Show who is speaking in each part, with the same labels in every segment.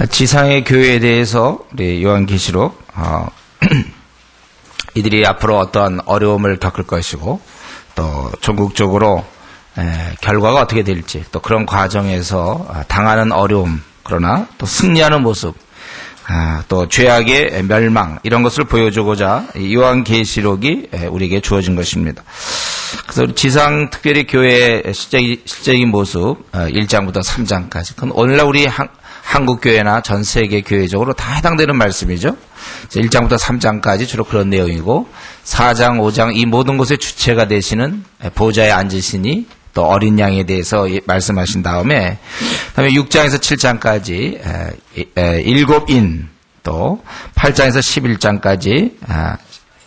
Speaker 1: 지상의 교회에 대해서 우리 요한계시록 이들이 앞으로 어떠한 어려움을 겪을 것이고 또 전국적으로 결과가 어떻게 될지 또 그런 과정에서 당하는 어려움 그러나 또 승리하는 모습 또 죄악의 멸망 이런 것을 보여주고자 요한계시록이 우리에게 주어진 것입니다. 그래서 지상 특별히 교회의 실제적인 모습 1장부터 3장까지 그건 오늘날 우리 한국교회나 전 세계 교회적으로 다 해당되는 말씀이죠. 1장부터 3장까지 주로 그런 내용이고 4장, 5장 이 모든 것의 주체가 되시는 보좌에 앉으시니 또 어린 양에 대해서 말씀하신 다음에 그다음에 6장에서 7장까지 7인 또 8장에서 11장까지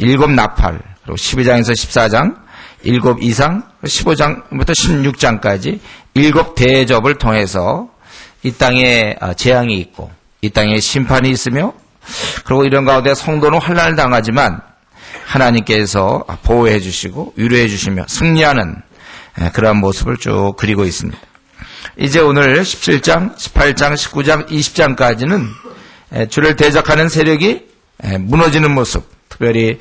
Speaker 1: 7 나팔 그리고 12장에서 14장 7 이상 15장부터 16장까지 7 대접을 통해서 이 땅에 재앙이 있고 이 땅에 심판이 있으며 그리고 이런 가운데 성도는 환난을 당하지만 하나님께서 보호해 주시고 위로해 주시며 승리하는 그러한 모습을 쭉 그리고 있습니다. 이제 오늘 17장, 18장, 19장, 20장까지는 주를 대적하는 세력이 무너지는 모습 특별히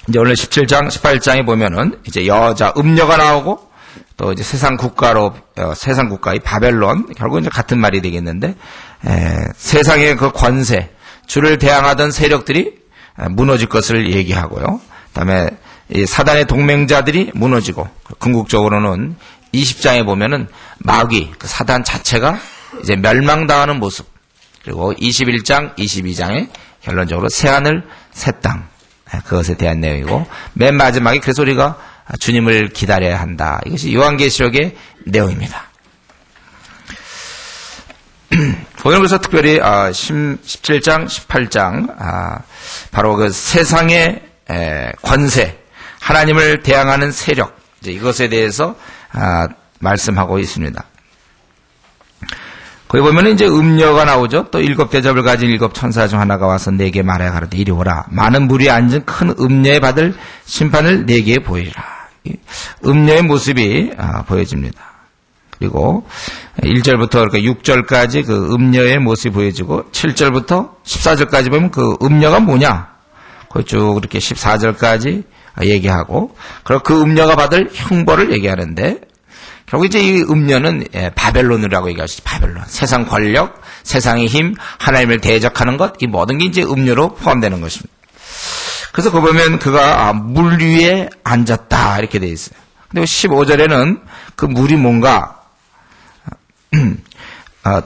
Speaker 1: 이제 오늘 17장, 18장에 보면은 이제 여자 음녀가 나오고 또 이제 세상 국가의 바벨론 결국 이제 같은 말이 되겠는데 세상의 그 권세 주를 대항하던 세력들이 무너질 것을 얘기하고요. 그다음에 이 사단의 동맹자들이 무너지고 궁극적으로는 20장에 보면은 마귀 그 사단 자체가 이제 멸망당하는 모습 그리고 21장, 22장에 결론적으로 새하늘 새 땅 그것에 대한 내용이고 맨 마지막에 그래서 우리가 주님을 기다려야 한다. 이것이 요한계시록의 내용입니다. 오늘 그래서 특별히 17장, 18장 바로 그 세상의 권세, 하나님을 대항하는 세력 이제 이것에 대해서 말씀하고 있습니다. 거기 보면 이제 음녀가 나오죠. 또 7 대접을 가진 7 천사 중 하나가 와서 내게 말하여 가로되 이리 오라. 많은 무리에 앉은 큰 음녀에 받을 심판을 내게 보이리라. 음녀의 모습이 보여집니다. 그리고 1절부터 그러니까 6절까지 그 음녀의 모습이 보여지고 7절부터 14절까지 보면 그 음녀가 뭐냐? 거기 쭉 이렇게 14절까지 얘기하고 그리고 그 음녀가 받을 형벌을 얘기하는데 결국 이제 이 음녀는 바벨론이라고 얘기하시죠. 바벨론. 세상 권력, 세상의 힘, 하나님을 대적하는 것, 이 모든 게 이제 음녀로 포함되는 것입니다. 그래서 그 보면 그가 물 위에 앉았다 이렇게 되어 있어요. 근데 15절에는 그 물이 뭔가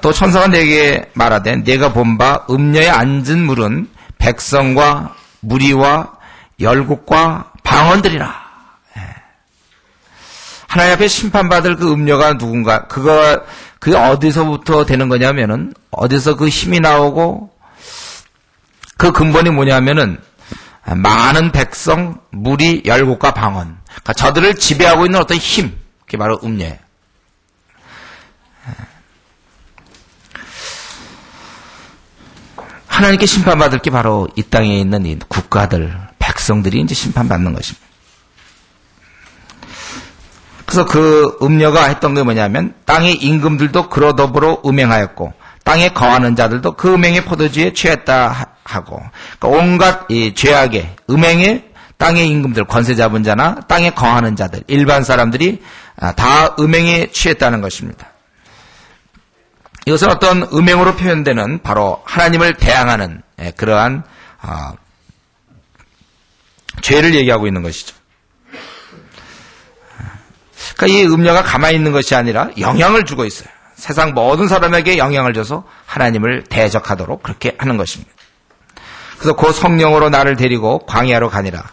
Speaker 1: 또 천사가 내게 말하되 내가 본 바 음녀에 앉은 물은 백성과 무리와 열국과 방언들이라. 하나님 앞에 심판받을 그 음녀가 누군가 그게 어디서부터 되는 거냐면은 어디서 그 힘이 나오고 그 근본이 뭐냐면은 많은 백성, 무리, 열국과 방언. 그러니까 저들을 지배하고 있는 어떤 힘. 그게 바로 음녀예요. 하나님께 심판받을 게 바로 이 땅에 있는 이 국가들, 백성들이 이제 심판받는 것입니다. 그래서 그 음녀가 했던 게 뭐냐면 땅의 임금들도 그로 더불어 음행하였고 땅에 거하는 자들도 그 음행의 포도주에 취했다 하고 그러니까 온갖 이 죄악의 음행의 땅의 임금들 권세 잡은 자나 땅에 거하는 자들 일반 사람들이 다 음행에 취했다는 것입니다. 이것은 어떤 음행으로 표현되는 바로 하나님을 대항하는 그러한 죄를 얘기하고 있는 것이죠. 그러니까 이 음녀가 가만히 있는 것이 아니라 영향을 주고 있어요. 세상 모든 사람에게 영향을 줘서 하나님을 대적하도록 그렇게 하는 것입니다. 그래서 그 성령으로 나를 데리고 광야로 가니라.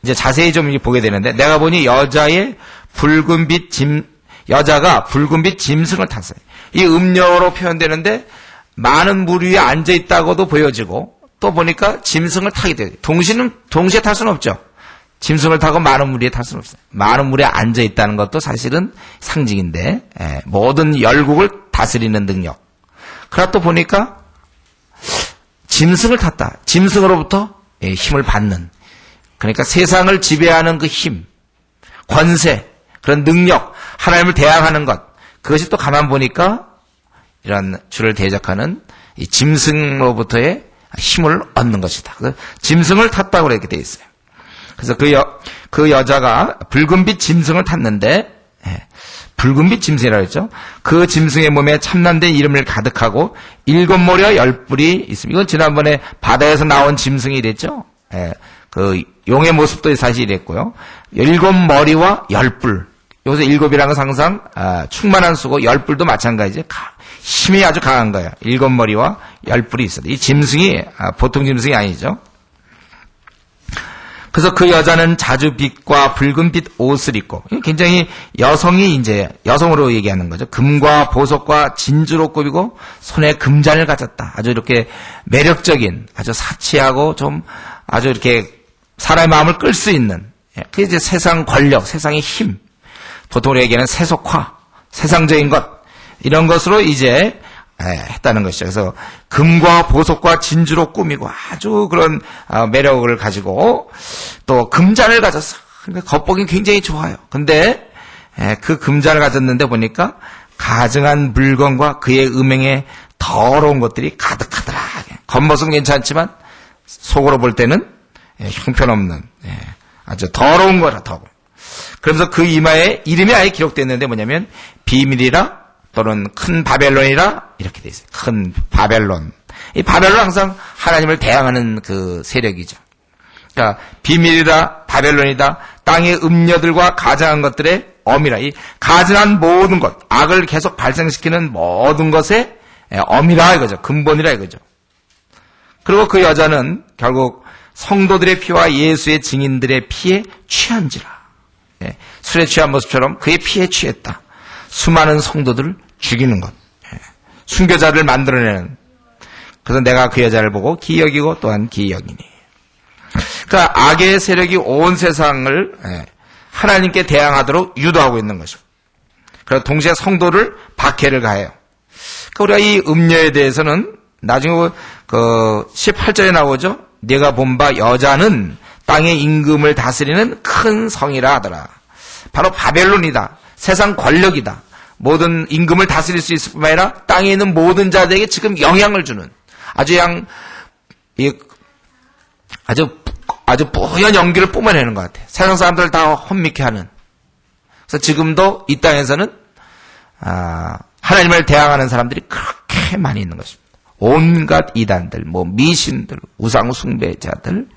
Speaker 1: 이제 자세히 좀 보게 되는데 내가 보니 여자가 붉은빛 짐승을 탔어요. 이 음녀로 표현되는데 많은 물 위에 앉아 있다고도 보여지고 또 보니까 짐승을 타게 돼요. 동시에 탈 수는 없죠. 짐승을 타고 많은 물 위에 탈 수는 없어요. 많은 물에 앉아 있다는 것도 사실은 상징인데 모든 열국을 다스리는 능력. 그러나 또 보니까 짐승을 탔다. 짐승으로부터 힘을 받는. 그러니까 세상을 지배하는 그 힘, 권세, 그런 능력, 하나님을 대항하는 것. 그것이 또 가만 보니까 이런 주를 대적하는 이 짐승으로부터의 힘을 얻는 것이다. 그래서 짐승을 탔다고 이렇게 돼 있어요. 그래서 그 여자가 붉은빛 짐승을 탔는데, 붉은빛 짐승이라고 했죠. 그 짐승의 몸에 참난된 이름을 가득하고 7머리와 10뿔이 있습니다. 이건 지난번에 바다에서 나온 짐승이 이랬죠. 그 용의 모습도 사실 이랬고요. 7머리와 10뿔. 여기서 7이라는 건 항상 충만한 수고, 10뿔도 마찬가지죠. 힘이 아주 강한 거예요. 7머리와 10뿔이 있어요. 이 짐승이 보통 짐승이 아니죠. 그래서 그 여자는 자주빛과 붉은빛 옷을 입고, 굉장히 여성이 이제 여성으로 얘기하는 거죠. 금과 보석과 진주로 꾸미고 손에 금잔을 가졌다. 아주 이렇게 매력적인, 아주 사치하고 좀 아주 이렇게 사람의 마음을 끌 수 있는, 그게 이제 세상 권력, 세상의 힘, 보통 얘기하는 세속화, 세상적인 것, 이런 것으로 이제 했다는 것이죠. 그래서 금과 보석과 진주로 꾸미고 아주 그런 매력을 가지고 또 금잔을 가졌어. 그러니까 겉보기는 굉장히 좋아요. 근데 그 금잔을 가졌는데 보니까 가증한 물건과 그의 음행에 더러운 것들이 가득하더라. 겉모습은 괜찮지만 속으로 볼 때는 형편없는 아주 더러운 거라. 더러운. 그러면서 그 이마에 이름이 아예 기록됐는데 뭐냐면 비밀이라 또는 큰 바벨론이라 이렇게 돼 있어요. 큰 바벨론. 이 바벨론은 항상 하나님을 대항하는 그 세력이죠. 그러니까 비밀이라 바벨론이다. 땅의 음녀들과 가증한 것들의 어미라. 이 가증한 모든 것, 악을 계속 발생시키는 모든 것의 어미라 이거죠. 근본이라 이거죠. 그리고 그 여자는 결국 성도들의 피와 예수의 증인들의 피에 취한지라. 술에 취한 모습처럼 그의 피에 취했다. 수많은 성도들을 죽이는 것. 순교자를 만들어내는. 그래서 내가 그 여자를 보고 기여기고 또한 기여기니. 그러니까 악의 세력이 온 세상을 하나님께 대항하도록 유도하고 있는 것이고. 그래서 동시에 성도를 박해를 가해요. 그러니까 우리가 이 음녀에 대해서는 나중에 그 18절에 나오죠. 네가 본 바 여자는 땅의 임금을 다스리는 큰 성이라 하더라. 바로 바벨론이다. 세상 권력이다. 모든 임금을 다스릴 수 있을 뿐만 아니라 땅에 있는 모든 자들에게 지금 영향을 주는 아주 뿌연 연기를 뿜어내는 것 같아요. 세상 사람들을 다 혼미케 하는. 그래서 지금도 이 땅에서는 하나님을 대항하는 사람들이 그렇게 많이 있는 것입니다. 온갖 이단들, 미신들, 우상 숭배자들,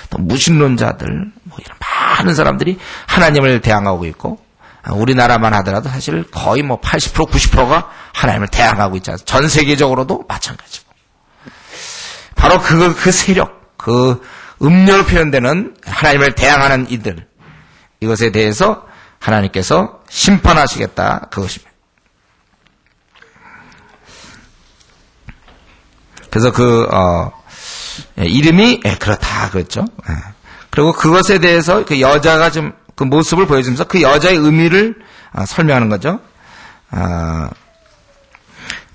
Speaker 1: 또 무신론자들, 이런 많은 사람들이 하나님을 대항하고 있고, 우리나라만 하더라도 사실 거의 80%, 90%가 하나님을 대항하고 있지 않습니까? 전 세계적으로도 마찬가지고. 바로 그 세력, 그 음료로 표현되는 하나님을 대항하는 이들, 이것에 대해서 하나님께서 심판하시겠다, 그것입니다. 그래서 이름이, 그렇다, 그랬죠. 그리고 그것에 대해서 그 여자가 좀 그 모습을 보여주면서 그 여자의 의미를 설명하는 거죠.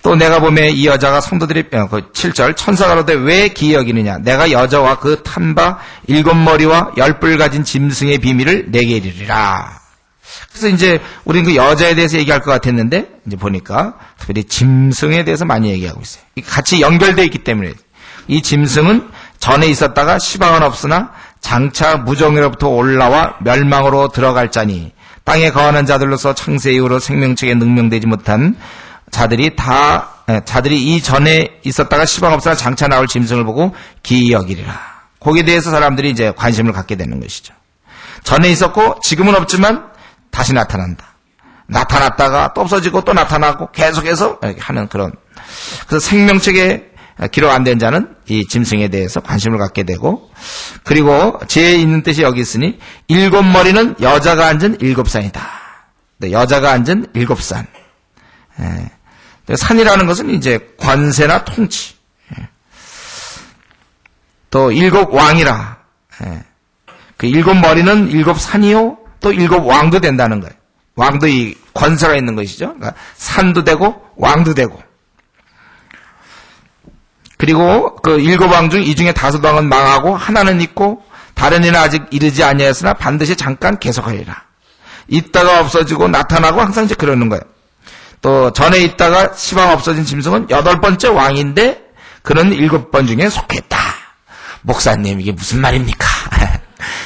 Speaker 1: 또 내가 보면 이 여자가 성도들이, 그 7절, 천사가 그러되 왜 기이 여기느냐? 내가 여자와 그 탄바 7머리와 10뿔 가진 짐승의 비밀을 내게 이르리라. 그래서 이제 우리는 그 여자에 대해서 얘기할 것 같았는데, 이제 보니까 특별히 짐승에 대해서 많이 얘기하고 있어요. 같이 연결되어 있기 때문에. 이 짐승은 전에 있었다가 시방은 없으나 장차 무정으로부터 올라와 멸망으로 들어갈 자니 땅에 거하는 자들로서 창세 이후로 생명책에 능명되지 못한 자들이 이 전에 있었다가 시방 없으나 장차 나올 짐승을 보고 기이 여기리라. 거기에 대해서 사람들이 이제 관심을 갖게 되는 것이죠. 전에 있었고 지금은 없지만 다시 나타난다. 나타났다가 또 없어지고 또 나타나고 계속해서 이렇게 하는 그런. 그래서 생명책에 기록 안 된 자는 이 짐승에 대해서 관심을 갖게 되고, 그리고 제 있는 뜻이 여기 있으니 7머리는 여자가 앉은 7산이다. 여자가 앉은 7산. 산이라는 것은 이제 권세나 통치. 또 7왕이라. 그 7머리는 7산이요. 또 7왕도 된다는 거예요. 왕도 이 권세가 있는 것이죠. 그러니까 산도 되고 왕도 되고. 그리고 그 7왕 중 이 중에 5왕은 망하고 하나는 있고 다른 이는 아직 이르지 아니하였으나 반드시 잠깐 계속하리라. 있다가 없어지고 나타나고 항상 이제 그러는 거예요. 또 전에 있다가 시방 없어진 짐승은 8번째 왕인데 그는 7번 중에 속했다. 목사님 이게 무슨 말입니까?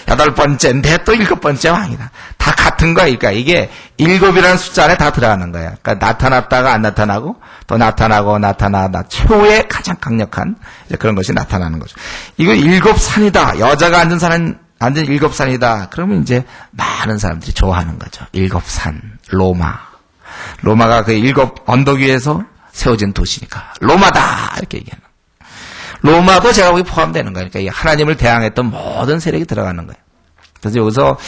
Speaker 1: 8번째인데 또 7번째 왕이다. 다 같은 거니까 이게 7이라는 숫자 안에 다 들어가는 거야. 그러니까 나타났다가 안 나타나고 또 나타나고 나타나다 최후의 가장 강력한 이제 그런 것이 나타나는 거죠. 이거 7산이다. 여자가 앉은 7산이다. 그러면 이제 많은 사람들이 좋아하는 거죠. 7산 로마. 로마가 그 7 언덕 위에서 세워진 도시니까 로마다 이렇게 얘기하는. 로마도 제가 거기 포함되는 거예요. 그러니까 하나님을 대항했던 모든 세력이 들어가는 거예요. 그래서 여기서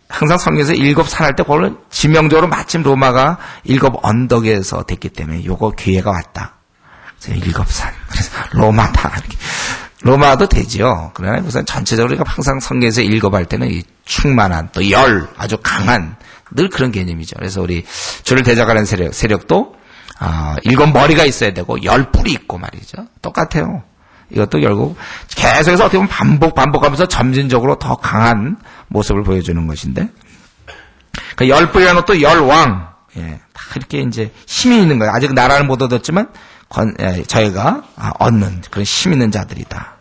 Speaker 1: 항상 성경에서 7산 할 때 그걸로 지명적으로 마침 로마가 7 언덕에서 됐기 때문에 요거 기회가 왔다. 그래서 7산. 그래서 로마다. 이렇게. 로마도 되지요. 그러나 우선 전체적으로 우리가 항상 성경에서 7 할 때는 이 충만한 또 열 아주 강한 늘 그런 개념이죠. 그래서 우리 주를 대적하는 세력도 7 머리가 있어야 되고 10 뿔이 있고 말이죠. 똑같아요. 이것도 결국 계속해서 어떻게 보면 반복하면서 점진적으로 더 강한 모습을 보여주는 것인데, 그 10뿔이라는 것도 10왕, 예, 다 이렇게 이제 힘이 있는 거예요. 아직 나라를 못 얻었지만, 저희가 얻는 그런 힘 있는 자들이다.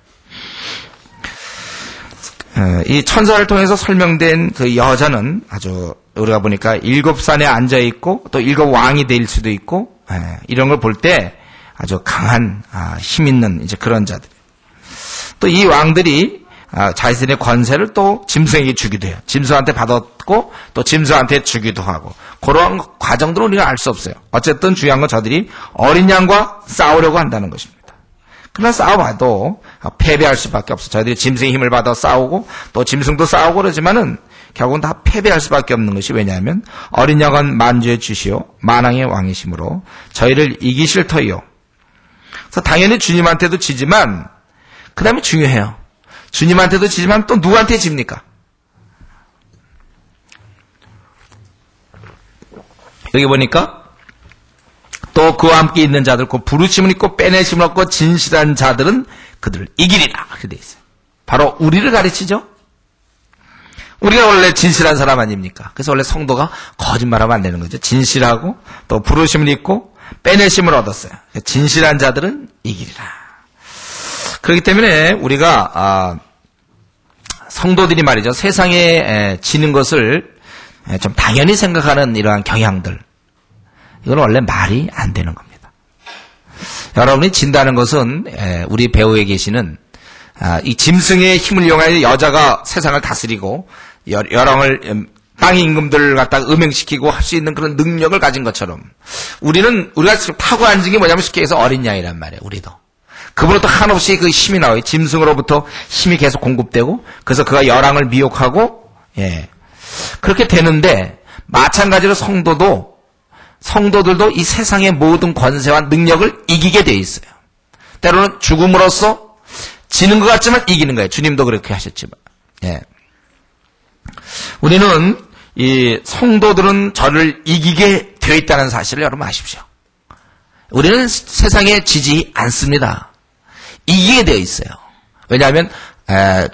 Speaker 1: 이 천사를 통해서 설명된 그 여자는 아주 우리가 보니까 7산에 앉아있고, 또 7왕이 될 수도 있고, 예, 이런 걸 볼 때, 아주 강한 힘 있는 이제 그런 자들. 또 이 왕들이 자신의 권세를 또 짐승에게 주기도 해요. 짐승한테 받았고 또 짐승한테 주기도 하고 그런 과정들은 우리가 알 수 없어요. 어쨌든 중요한 건 저들이 어린 양과 싸우려고 한다는 것입니다. 그러나 싸워봐도 패배할 수밖에 없어요. 저희들이 짐승의 힘을 받아 싸우고 또 짐승도 싸우고 그러지만은 결국은 다 패배할 수밖에 없는 것이 왜냐하면 어린 양은 만주의 주시오 만왕의 왕이시므로 저희를 이기실 터이요. 그래서 당연히 주님한테도 지지만 그 다음에 중요해요. 주님한테도 지지만 또 누구한테 집니까? 여기 보니까 또 그와 함께 있는 자들, 그 부르심을 입고 빼내심을 얻고 진실한 자들은 그들을 이기리라. 그렇게 돼 있어요. 바로 우리를 가르치죠. 우리가 원래 진실한 사람 아닙니까? 그래서 원래 성도가 거짓말하면 안 되는 거죠. 진실하고 또 부르심을 입고 빼내심을 얻었어요. 진실한 자들은 이기리라. 그렇기 때문에 우리가 성도들이 말이죠. 세상에 지는 것을 좀 당연히 생각하는 이러한 경향들. 이건 원래 말이 안 되는 겁니다. 여러분이 진다는 것은 우리 배후에 계시는 이 짐승의 힘을 이용하여 여자가 세상을 다스리고 여왕을 땅의 임금들을 갖다가 음행시키고 할 수 있는 그런 능력을 가진 것처럼 우리가 지금 타고 앉은 게 뭐냐면 쉽게 해서 어린 양이란 말이에요. 우리도. 그분으로부터 한없이 그 힘이 나와요. 짐승으로부터 힘이 계속 공급되고 그래서 그가 여왕을 미혹하고 그렇게 되는데 마찬가지로 성도들도 이 세상의 모든 권세와 능력을 이기게 돼 있어요. 때로는 죽음으로써 지는 것 같지만 이기는 거예요. 주님도 그렇게 하셨지만. 우리는 이 성도들은 저를 이기게 되어 있다는 사실을 여러분 아십시오. 우리는 세상에 지지 않습니다. 이기게 되어 있어요. 왜냐하면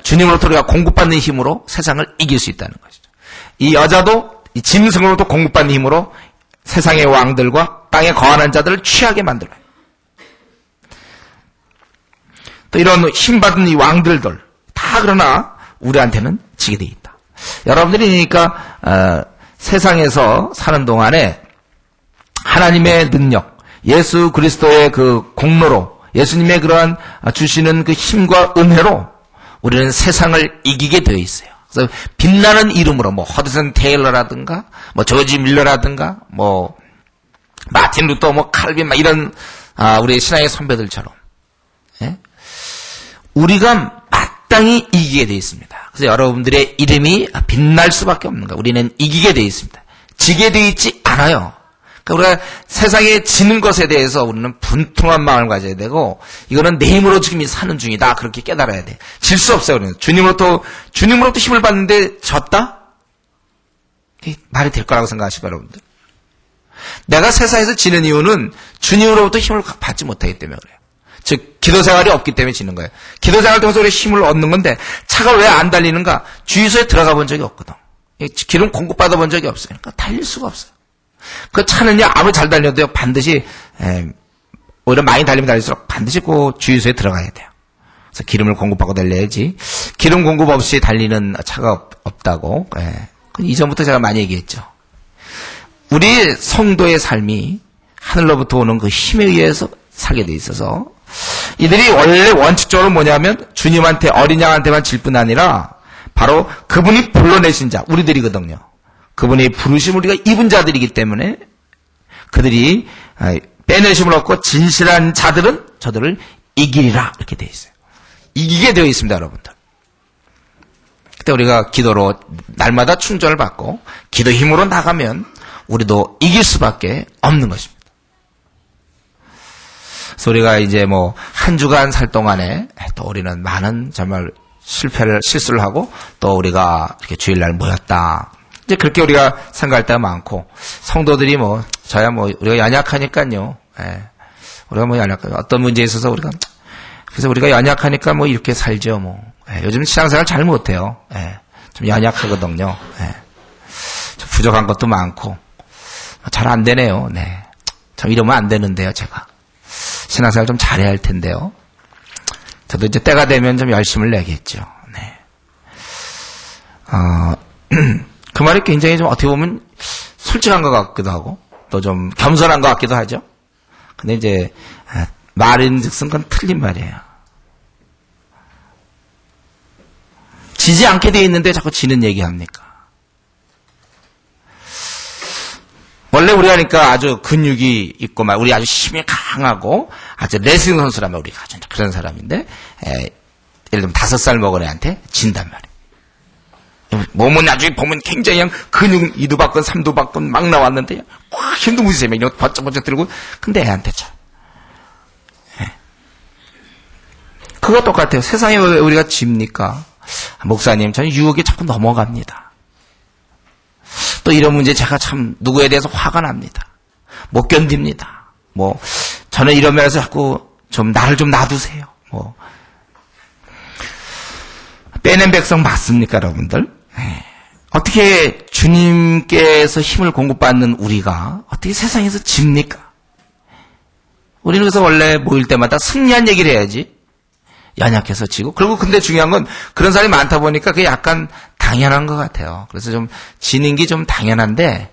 Speaker 1: 주님으로부터 우리가 공급받는 힘으로 세상을 이길 수 있다는 것이죠. 이 여자도 이 짐승으로부터 공급받는 힘으로 세상의 왕들과 땅에 거하는 자들을 취하게 만들어요. 또 이런 힘받은 이 왕들들 다 그러나 우리한테는 지게 돼 있다. 여러분들이 그러니까 세상에서 사는 동안에 하나님의 능력, 예수 그리스도의 그 공로로 예수님의 그러한 주시는 그 힘과 은혜로 우리는 세상을 이기게 되어 있어요. 그래서 빛나는 이름으로 뭐 허드슨 테일러라든가 뭐 조지 밀러라든가 뭐 마틴 루터 뭐 칼빈 막 이런 우리 신앙의 선배들처럼 우리가 마땅히 이기게 되어 있습니다. 그래서 여러분들의 이름이 빛날 수밖에 없는 거예요. 우리는 이기게 되어 있습니다. 지게 되어 있지 않아요. 그러니까 우리가 세상에 지는 것에 대해서 우리는 분통한 마음을 가져야 되고 이거는 내 힘으로 지금 사는 중이다. 그렇게 깨달아야 돼. 질 수 없어요. 우리는 주님으로부터 힘을 받는데 졌다? 말이 될 거라고 생각하시고 여러분들. 내가 세상에서 지는 이유는 주님으로부터 힘을 받지 못하기 때문에 그래요. 즉 기도 생활이 없기 때문에 지는 거예요. 기도 생활을 통해서 우리 힘을 얻는 건데 차가 왜 안 달리는가? 주유소에 들어가 본 적이 없거든. 기름 공급받아 본 적이 없어요. 그러니까 달릴 수가 없어요. 그 차는요, 아무리 잘 달려도요, 반드시, 오히려 많이 달리면 달릴수록 반드시 그 주유소에 들어가야 돼요. 그래서 기름을 공급하고 달려야지, 기름 공급 없이 달리는 차가 없다고, 이전부터 제가 많이 얘기했죠. 우리 성도의 삶이 하늘로부터 오는 그 힘에 의해서 살게 돼 있어서, 이들이 원래 원칙적으로 뭐냐면, 주님한테, 어린 양한테만 질 뿐 아니라, 바로 그분이 불러내신 자, 우리들이거든요. 그분의 부르심을 우리가 입은 자들이기 때문에 그들이 빼내심을 얻고 진실한 자들은 저들을 이기리라 이렇게 되어 있어요. 이기게 되어 있습니다, 여러분들. 그때 우리가 기도로 날마다 충전을 받고 기도 힘으로 나가면 우리도 이길 수밖에 없는 것입니다. 그래서 우리가 이제 뭐 한 주간 살 동안에 또 우리는 많은 정말 실수를 하고 또 우리가 이렇게 주일날 모였다. 이제 그렇게 우리가 생각할 때가 많고, 성도들이 뭐, 저야 뭐, 우리가 연약하니까요. 우리가 뭐 어떤 문제에 있어서 그래서 우리가 연약하니까 뭐 이렇게 살죠, 뭐. 요즘 신앙생활 잘 못해요. 좀 연약하거든요. 좀 부족한 것도 많고, 잘 안 되네요. 네. 참 이러면 안 되는데요, 제가. 신앙생활 좀 잘해야 할 텐데요. 저도 이제 때가 되면 좀 열심을 내겠죠. 네. 그 말이 굉장히 좀 어떻게 보면 솔직한 것 같기도 하고 또 좀 겸손한 것 같기도 하죠. 근데 이제 말인즉슨 그건 틀린 말이에요. 지지 않게 돼 있는데 자꾸 지는 얘기합니까? 원래 우리가 하니까 아주 근육이 있고 우리 아주 힘이 강하고 아주 레슬링 선수라면 우리가 아주 그런 사람인데 예를 들면 5살 먹은 애한테 진단 말이에요. 몸은 나중에 보면 굉장히 근육 2두 박근 3두 박근 막 나왔는데 힘도 무지세요. 번쩍번쩍 들고 근데 애한테 쳐. 그거 똑같아요. 세상에 왜 우리가 집니까? 목사님 저는 유혹에 자꾸 넘어갑니다. 또 이런 문제 제가 참 누구에 대해서 화가 납니다. 못 견딥니다. 뭐 저는 이런 면에서 자꾸 좀 나를 좀 놔두세요. 뭐 빼낸 백성 맞습니까, 여러분들? 어떻게 주님께서 힘을 공급받는 우리가 어떻게 세상에서 집니까? 우리는 그래서 원래 모일 때마다 승리한 얘기를 해야지. 연약해서 지고. 그리고 근데 중요한 건 그런 사람이 많다 보니까 그게 약간 당연한 것 같아요. 그래서 좀 지는 게 좀 당연한데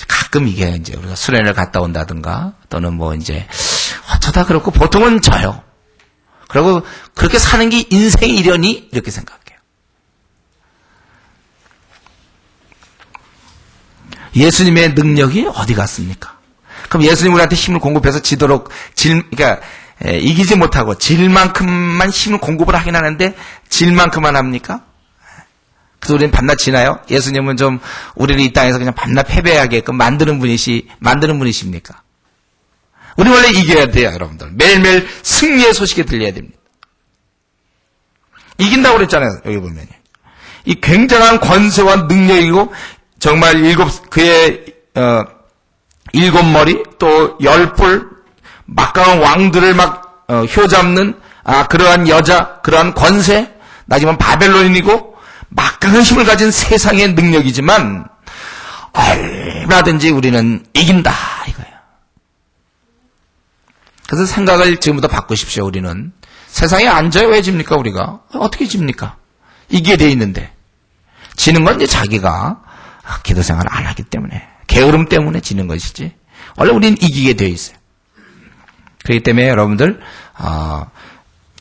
Speaker 1: 가끔 이게 이제 우리가 수련회를 갔다 온다든가 또는 뭐 이제 어쩌다 그렇고 보통은 져요. 그리고 그렇게 사는 게 인생의 일연이 이렇게 생각해요. 예수님의 능력이 어디 갔습니까? 그럼 예수님 우리한테 힘을 공급해서 지도록 그러니까 이기지 못하고 질 만큼만 힘을 공급을 하긴 하는데 질 만큼만 합니까? 그래서 우리는 밤낮 지나요? 예수님은 좀 우리를 이 땅에서 그냥 밤낮 패배하게끔 만드는 분이십니까? 우리 원래 이겨야 돼요, 여러분들. 매일매일 승리의 소식이 들려야 됩니다. 이긴다고 그랬잖아요, 여기 보면. 이 굉장한 권세와 능력이고 정말 그의 7머리 또 10뿔 막강한 왕들을 막 휘어잡는 그러한 여자, 그러한 권세, 나지만 바벨론인이고 막강한 힘을 가진 세상의 능력이지만 얼마든지 우리는 이긴다 이거예요. 그래서 생각을 지금부터 바꾸십시오. 우리는 세상에 앉아야 왜 집니까? 우리가 어떻게 집니까? 이기게 돼 있는데 지는 건 이제 자기가 기도 생활을 안 하기 때문에 게으름 때문에 지는 것이지 원래 우리는 이기게 되어 있어요. 그렇기 때문에 여러분들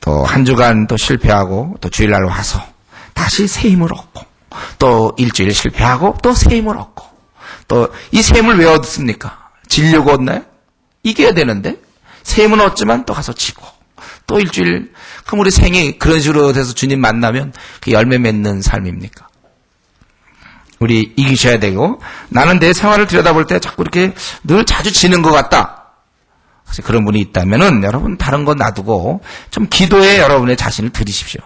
Speaker 1: 또 한 주간 또 실패하고 또 주일날 와서 다시 새 힘을 얻고 또 일주일 실패하고 또 새 힘을 얻고 또 이 새 힘을 왜 얻습니까? 지려고 얻나요? 이겨야 되는데 새 힘은 얻지만 또 가서 지고 또 일주일 그럼 우리 생이 그런 식으로 돼서 주님 만나면 그 열매 맺는 삶입니까? 우리 이기셔야 되고 나는 내 생활을 들여다볼 때 자꾸 이렇게 늘 자주 지는 것 같다. 그런 분이 있다면은 여러분 다른 거 놔두고 좀 기도에 여러분의 자신을 들이십시오.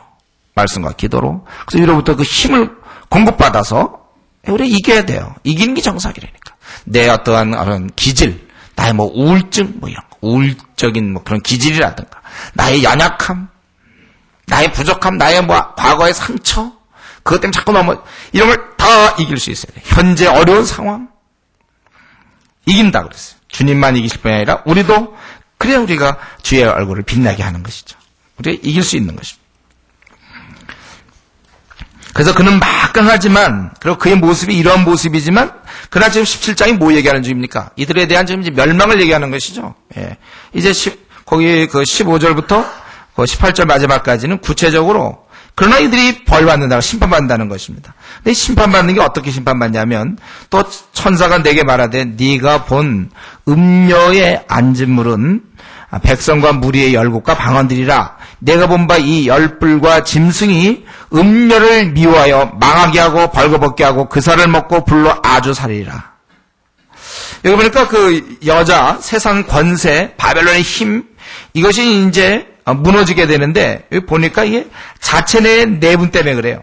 Speaker 1: 말씀과 기도로. 그래서 위로부터 그 힘을 공급받아서 우리 이겨야 돼요. 이기는 게 정상이라니까. 내 어떠한 그런 기질, 나의 뭐 우울증, 뭐 이런 거, 우울적인 뭐 그런 기질이라든가, 나의 연약함, 나의 부족함, 나의 뭐 과거의 상처, 그것 때문에 자꾸 이런 걸 다 이길 수 있어야 돼요. 현재 어려운 상황. 이긴다 그랬어요. 주님만 이기실 뿐이 아니라 우리도 그래야 우리가 주의 얼굴을 빛나게 하는 것이죠. 우리가 이길 수 있는 것입니다. 그래서 그는 막강하지만, 그리고 그의 모습이 이러한 모습이지만, 그러나 지금 17장이 뭐 얘기하는 중입니까? 이들에 대한 지금 이제 멸망을 얘기하는 것이죠. 예. 이제 거기 그 15절부터 그 18절 마지막까지는 구체적으로, 그러나 이들이 벌받는다고 심판받는다는 것입니다. 근데 심판받는 게 어떻게 심판받냐면, 또 천사가 내게 말하되, 네가 본 음녀의 앉은 물은 백성과 무리의 열국과 방언들이라. 내가 본 바 이 열불과 짐승이 음녀를 미워하여 망하게 하고 벌거벗게 하고 그 살을 먹고 불로 아주 살리라. 여기 보니까 그 여자, 세상 권세, 바벨론의 힘, 이것이 이제 무너지게 되는데, 여기 보니까 이게 자체 내분 때문에 그래요.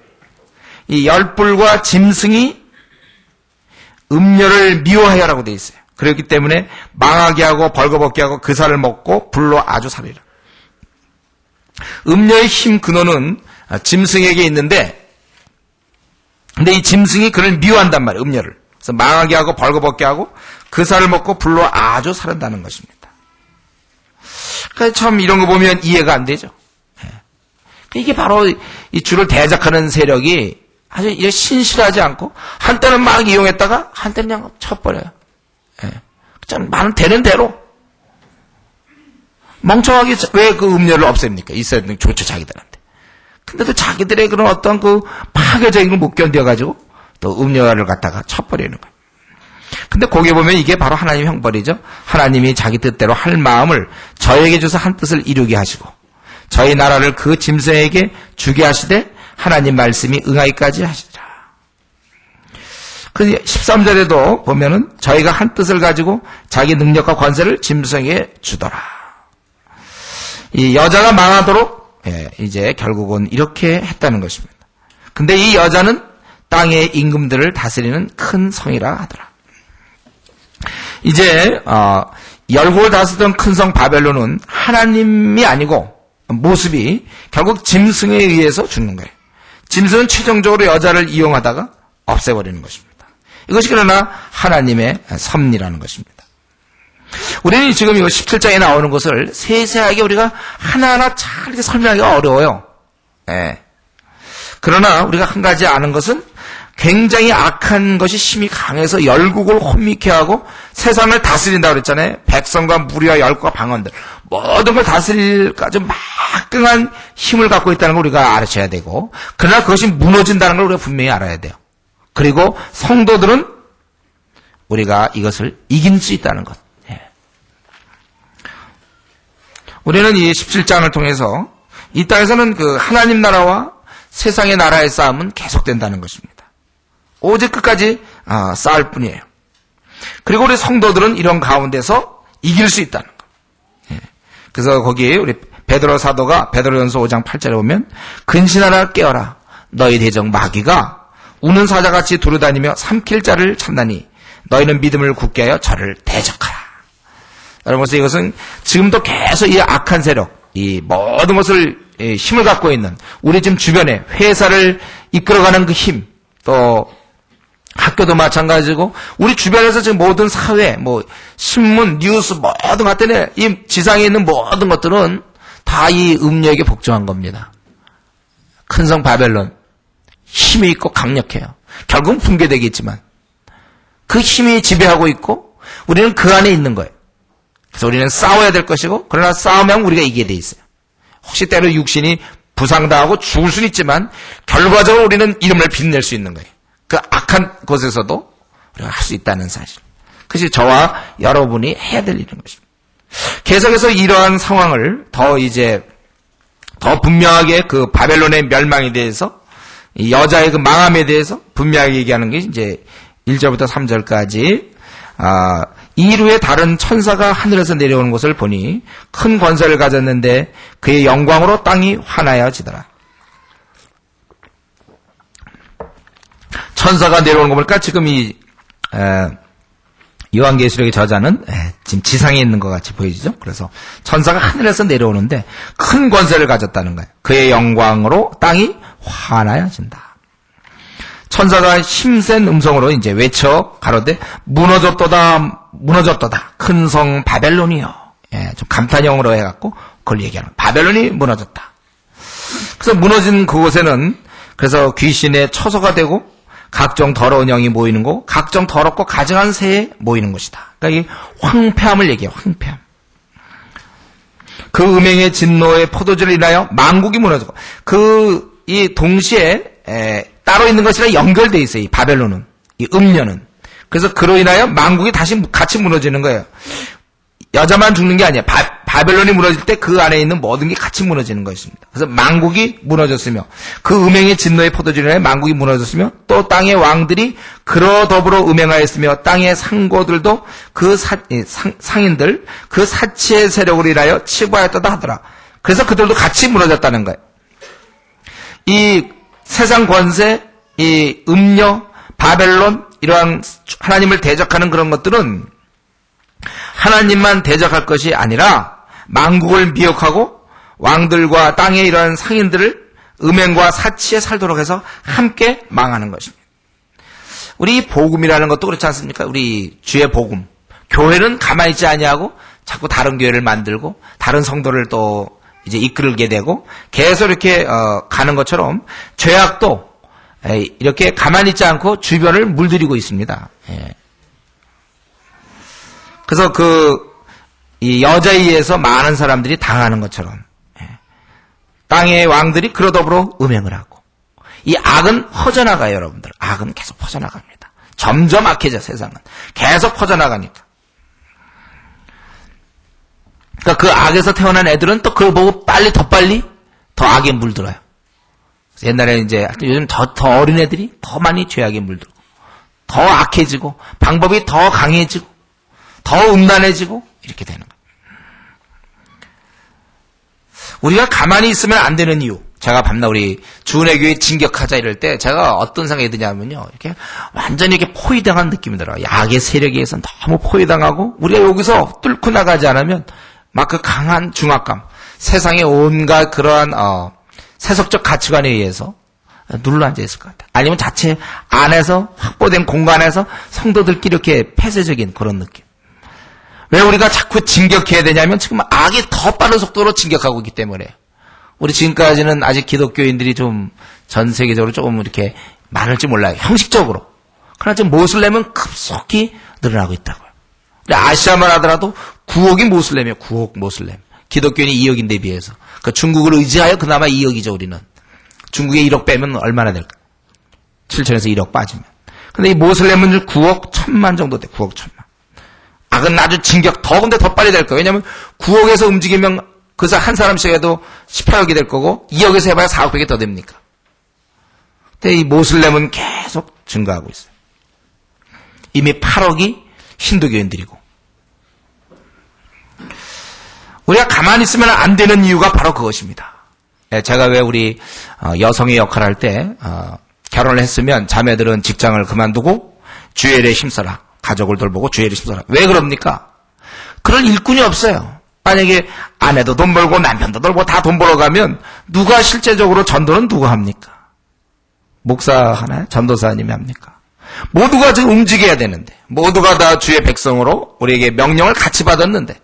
Speaker 1: 이 열불과 짐승이 음녀를 미워하여라고 되어 있어요. 그렇기 때문에 망하게 하고 벌거벗게 하고 그 살을 먹고 불로 아주 살리라. 음녀의 힘 근원은 짐승에게 있는데, 근데 이 짐승이 그를 미워한단 말이에요. 음녀를. 그래서 망하게 하고 벌거벗게 하고 그 살을 먹고 불로 아주 살른다는 것입니다. 그러니까 참 이런 거 보면 이해가 안 되죠. 이게 바로 이 주를 대적하는 세력이 아주 신실하지 않고 한때는 막 이용했다가 한때는 그냥 쳐버려요. 참 많은 되는 대로 멍청하게 왜 그 음료를 없앱니까? 있어야 되는 게 좋죠, 자기들한테. 근데도 자기들의 그런 어떤 그 파괴적인 걸 못 견뎌가지고 또 음료를 갖다가 쳐버리는 거예요. 근데 거기에 보면 이게 바로 하나님의 형벌이죠. 하나님이 자기 뜻대로 할 마음을 저에게 줘서 한 뜻을 이루게 하시고 저희 나라를 그 짐승에게 주게 하시되 하나님 말씀이 응하기까지 하시리라. 그 13절에도 보면은 저희가 한 뜻을 가지고 자기 능력과 권세를 짐승에게 주더라. 이 여자가 망하도록 이제 결국은 이렇게 했다는 것입니다. 근데 이 여자는 땅의 임금들을 다스리는 큰 성이라 하더라. 이제 열국을 다스리던 큰 성 바벨론은 하나님이 아니고 모습이 결국 짐승에 의해서 죽는 거예요. 짐승은 최종적으로 여자를 이용하다가 없애버리는 것입니다. 이것이 그러나 하나님의 섭리라는 것입니다. 우리는 지금 이거 17장에 나오는 것을 세세하게 우리가 하나하나 잘 이렇게 설명하기가 어려워요. 그러나 우리가 한 가지 아는 것은 굉장히 악한 것이 힘이 강해서 열국을 혼미케 하고 세상을 다스린다고 그랬잖아요. 백성과 무리와 열국과 방언들 모든 걸 다스릴까지 막강한 힘을 갖고 있다는 걸 우리가 알아셔야 되고, 그러나 그것이 무너진다는 걸 우리가 분명히 알아야 돼요. 그리고 성도들은 우리가 이것을 이길 수 있다는 것. 우리는 이 17장을 통해서 이 땅에서는 그 하나님 나라와 세상의 나라의 싸움은 계속된다는 것입니다. 오직 끝까지 싸울 뿐이에요. 그리고 우리 성도들은 이런 가운데서 이길 수 있다는 것. 그래서 거기에 우리 베드로 사도가 베드로전서 5장 8절에 보면 근신하라 깨어라 너희 대적 마귀가 우는 사자같이 두루다니며 삼킬 자를 찾나니 너희는 믿음을 굳게 하여 저를 대적하라. 여러분, 이것은 지금도 계속 이 악한 세력, 이 모든 것을 힘을 갖고 있는 우리 지금 주변에 회사를 이끌어가는 그 힘, 또 학교도 마찬가지고 우리 주변에서 지금 모든 사회, 신문, 뉴스 모든 것 때문에 이 지상에 있는 모든 것들은 다 이 음녀에게 복종한 겁니다. 큰 성 바벨론 힘이 있고 강력해요. 결국은 붕괴되겠지만 그 힘이 지배하고 있고 우리는 그 안에 있는 거예요. 그래서 우리는 싸워야 될 것이고, 그러나 싸우면 우리가 이기게 돼 있어요. 혹시 때로 육신이 부상당하고 죽을 수는 있지만 결과적으로 우리는 이름을 빛낼 수 있는 거예요. 그 악한 곳에서도 우리가 할 수 있다는 사실. 그것이 저와 여러분이 해야 될 일인 것입니다. 계속해서 이러한 상황을 더 분명하게 그 바벨론의 멸망에 대해서, 이 여자의 그 망함에 대해서 분명하게 얘기하는 게 이제 1절부터 3절까지 이루에 다른 천사가 하늘에서 내려오는 것을 보니 큰 권세를 가졌는데 그의 영광으로 땅이 환하여지더라. 천사가 내려오는 거 보니까 지금 이 요한계시록의 저자는 지금 지상에 있는 것 같이 보이죠. 그래서 천사가 하늘에서 내려오는데 큰 권세를 가졌다는 거예요. 그의 영광으로 땅이 환하여진다. 천사가 힘센 음성으로 이제 외쳐 가로되 무너졌도다 무너졌도다 큰 성 바벨론이요. 예, 좀 감탄형으로 해갖고 그걸 얘기하는 거예요. 바벨론이 무너졌다. 그래서 무너진 그곳에는 그래서 귀신의 처소가 되고 각종 더러운 영이 모이는 곳, 각종 더럽고 가증한 새에 모이는 곳이다. 그러니까 이 황폐함을 얘기해요. 황폐함. 그 음행의 진노의 포도주를 인하여 만국이 무너지고 이 동시에 따로 있는 것이랑 연결돼 있어요. 이 바벨론은, 이 음녀는. 그래서 그로 인하여 만국이 다시 같이 무너지는 거예요. 여자만 죽는 게 아니야. 바벨론이 무너질 때 그 안에 있는 모든 게 같이 무너지는 것입니다. 그래서 만국이 무너졌으며 그 음행의 진노의 포도주로 인하여 만국이 무너졌으며 또 땅의 왕들이 그러 더불어 음행하였으며 땅의 상고들도 그 상인들 그 사치의 세력으로 인하여 치부하였다다 하더라. 그래서 그들도 같이 무너졌다는 거예요. 이 세상 권세, 이 음녀, 바벨론 이러한 하나님을 대적하는 그런 것들은 하나님만 대적할 것이 아니라 만국을 미혹하고 왕들과 땅의 이러한 상인들을 음행과 사치에 살도록 해서 함께 망하는 것입니다. 우리 복음이라는 것도 그렇지 않습니까? 우리 주의 복음. 교회는 가만히 있지 아니하고 자꾸 다른 교회를 만들고 다른 성도를 또 이제 이끌게 되고 계속 이렇게 가는 것처럼 죄악도 이렇게 가만히 있지 않고 주변을 물들이고 있습니다. 예. 그래서 이 여자에 의해서 많은 사람들이 당하는 것처럼 땅의 왕들이 그러 더불어 음행을 하고 이 악은 퍼져나가요, 여러분들. 악은 계속 퍼져나갑니다. 점점 악해져, 세상은. 계속 퍼져나가니까. 그러니까 그 악에서 태어난 애들은 또 그걸 보고 더 빨리 더 악에 물들어요. 옛날에 이제 요즘 더 어린 애들이 더 많이 죄악에 물들고 더 악해지고 방법이 더 강해지고 더 음란해지고 이렇게 되는 거예요. 우리가 가만히 있으면 안 되는 이유. 제가 밤낮 우리 주은혜교회 진격하자 이럴 때 제가 어떤 생각이 드냐면요. 이렇게 완전히 이렇게 포위당한 느낌이 들어요. 악의 세력에 의해서 너무 포위당하고 우리가 여기서 뚫고 나가지 않으면 막 그 강한 중압감, 세상의 온갖 그러한 세속적 가치관에 의해서 눌러앉아 있을 것 같아요. 아니면 자체 안에서 확보된 공간에서 성도들끼리 이렇게 폐쇄적인 그런 느낌. 왜 우리가 자꾸 진격해야 되냐면 지금 악이 더 빠른 속도로 진격하고 있기 때문에 우리 지금까지는 아직 기독교인들이 좀 전 세계적으로 조금 이렇게 많을지 몰라요. 형식적으로. 그러나 지금 모슬렘은 급속히 늘어나고 있다고요. 아시아만 하더라도 9억이 모슬렘이에요. 9억 모슬렘. 기독교인이 2억인데 비해서. 그 중국을 의지하여 그나마 2억이죠, 우리는. 중국에 1억 빼면 얼마나 될까? 7천에서 1억 빠지면. 근데 이 모슬렘은 9억 1,000만 정도 돼. 9억 1,000만. 악은 아주 근데 더 빨리 될 거예요. 왜냐면 9억에서 움직이면 그래서 한 사람씩 해도 18억이 될 거고 2억에서 해봐야 4억 백이 더 됩니까? 근데 이 모슬렘은 계속 증가하고 있어요. 이미 8억이 힌두교인들이고. 우리가 가만히 있으면 안 되는 이유가 바로 그것입니다. 제가 왜 우리 여성의 역할을 할 때 결혼을 했으면 자매들은 직장을 그만두고 주일에 힘써라. 가족을 돌보고 주일에 힘써라. 왜 그럽니까? 그런 일꾼이 없어요. 만약에 아내도 돈 벌고 남편도 돌보고 다 돈 벌어가면 누가 실제적으로 전도는 누가 합니까? 목사 하나요? 전도사님이 합니까? 모두가 지금 움직여야 되는데 모두가 다 주의 백성으로 우리에게 명령을 같이 받았는데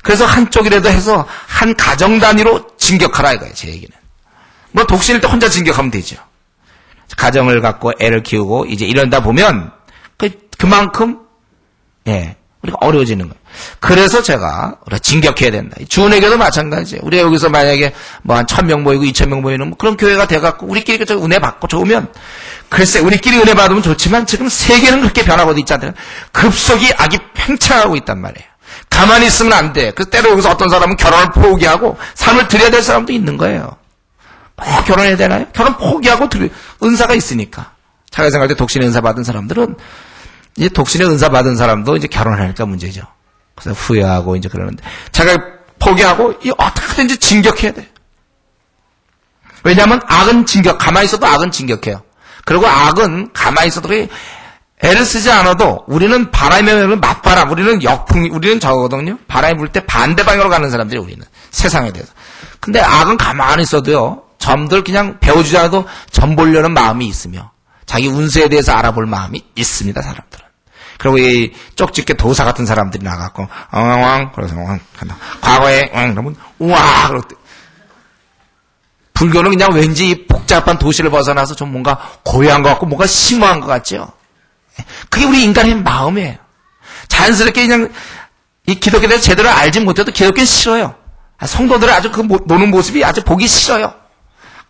Speaker 1: 그래서 한쪽이라도 해서 한 가정 단위로 진격하라 이거예요. 제 얘기는. 뭐 독신일 때 혼자 진격하면 되죠. 가정을 갖고 애를 키우고 이제 이런다 보면 그만큼 우리가 어려워지는 거예요. 그래서 제가 우리가 진격해야 된다. 주은혜교도 마찬가지예요. 우리가 여기서 만약에 뭐 한 1,000명 모이고 2,000명 모이는 그런 교회가 돼갖고 우리끼리 은혜 받고 좋으면 글쎄 우리끼리 은혜 받으면 좋지만 지금 세계는 그렇게 변하고 있지 않나요? 급속히 악이 팽창하고 있단 말이에요. 가만히 있으면 안 돼. 그래서 때로 여기서 어떤 사람은 결혼을 포기하고 삶을 드려야 될 사람도 있는 거예요. 결혼해야 되나요? 결혼 포기하고 은사가 있으니까. 자기가 생각할 때 독신의 은사 받은 사람들은 이제 독신의 은사 받은 사람도 이제 결혼하니까 문제죠. 그래서 후회하고 이제 그러는데 자기가 포기하고 어떻게든지 진격해야 돼. 왜냐하면 악은 가만히 있어도 악은 진격해요. 그리고 악은 가만히 있어도 애를 쓰지 않아도 우리는 바람이 오면 맞바람, 우리는 역풍, 우리는 저거거든요. 바람이 불 때 반대 방향으로 가는 사람들이 우리는 세상에 대해서. 근데 악은 가만히 있어도요. 점들 그냥 배워주지 않아도 점 보려는 마음이 있으며 자기 운세에 대해서 알아볼 마음이 있습니다, 사람들은. 그리고 이 쪽집게 도사 같은 사람들이 나가고 엉엉엉 그래서 과거에 그러면 우와 그렇대. 불교는 그냥 왠지 이 복잡한 도시를 벗어나서 좀 뭔가 고요한 것 같고 뭔가 심오한 것 같죠. 그게 우리 인간의 마음이에요. 자연스럽게 그냥 이 기독교에 대해서 제대로 알지 못해도 기독교는 싫어요. 성도들은 아주 그 노는 모습이 아주 보기 싫어요.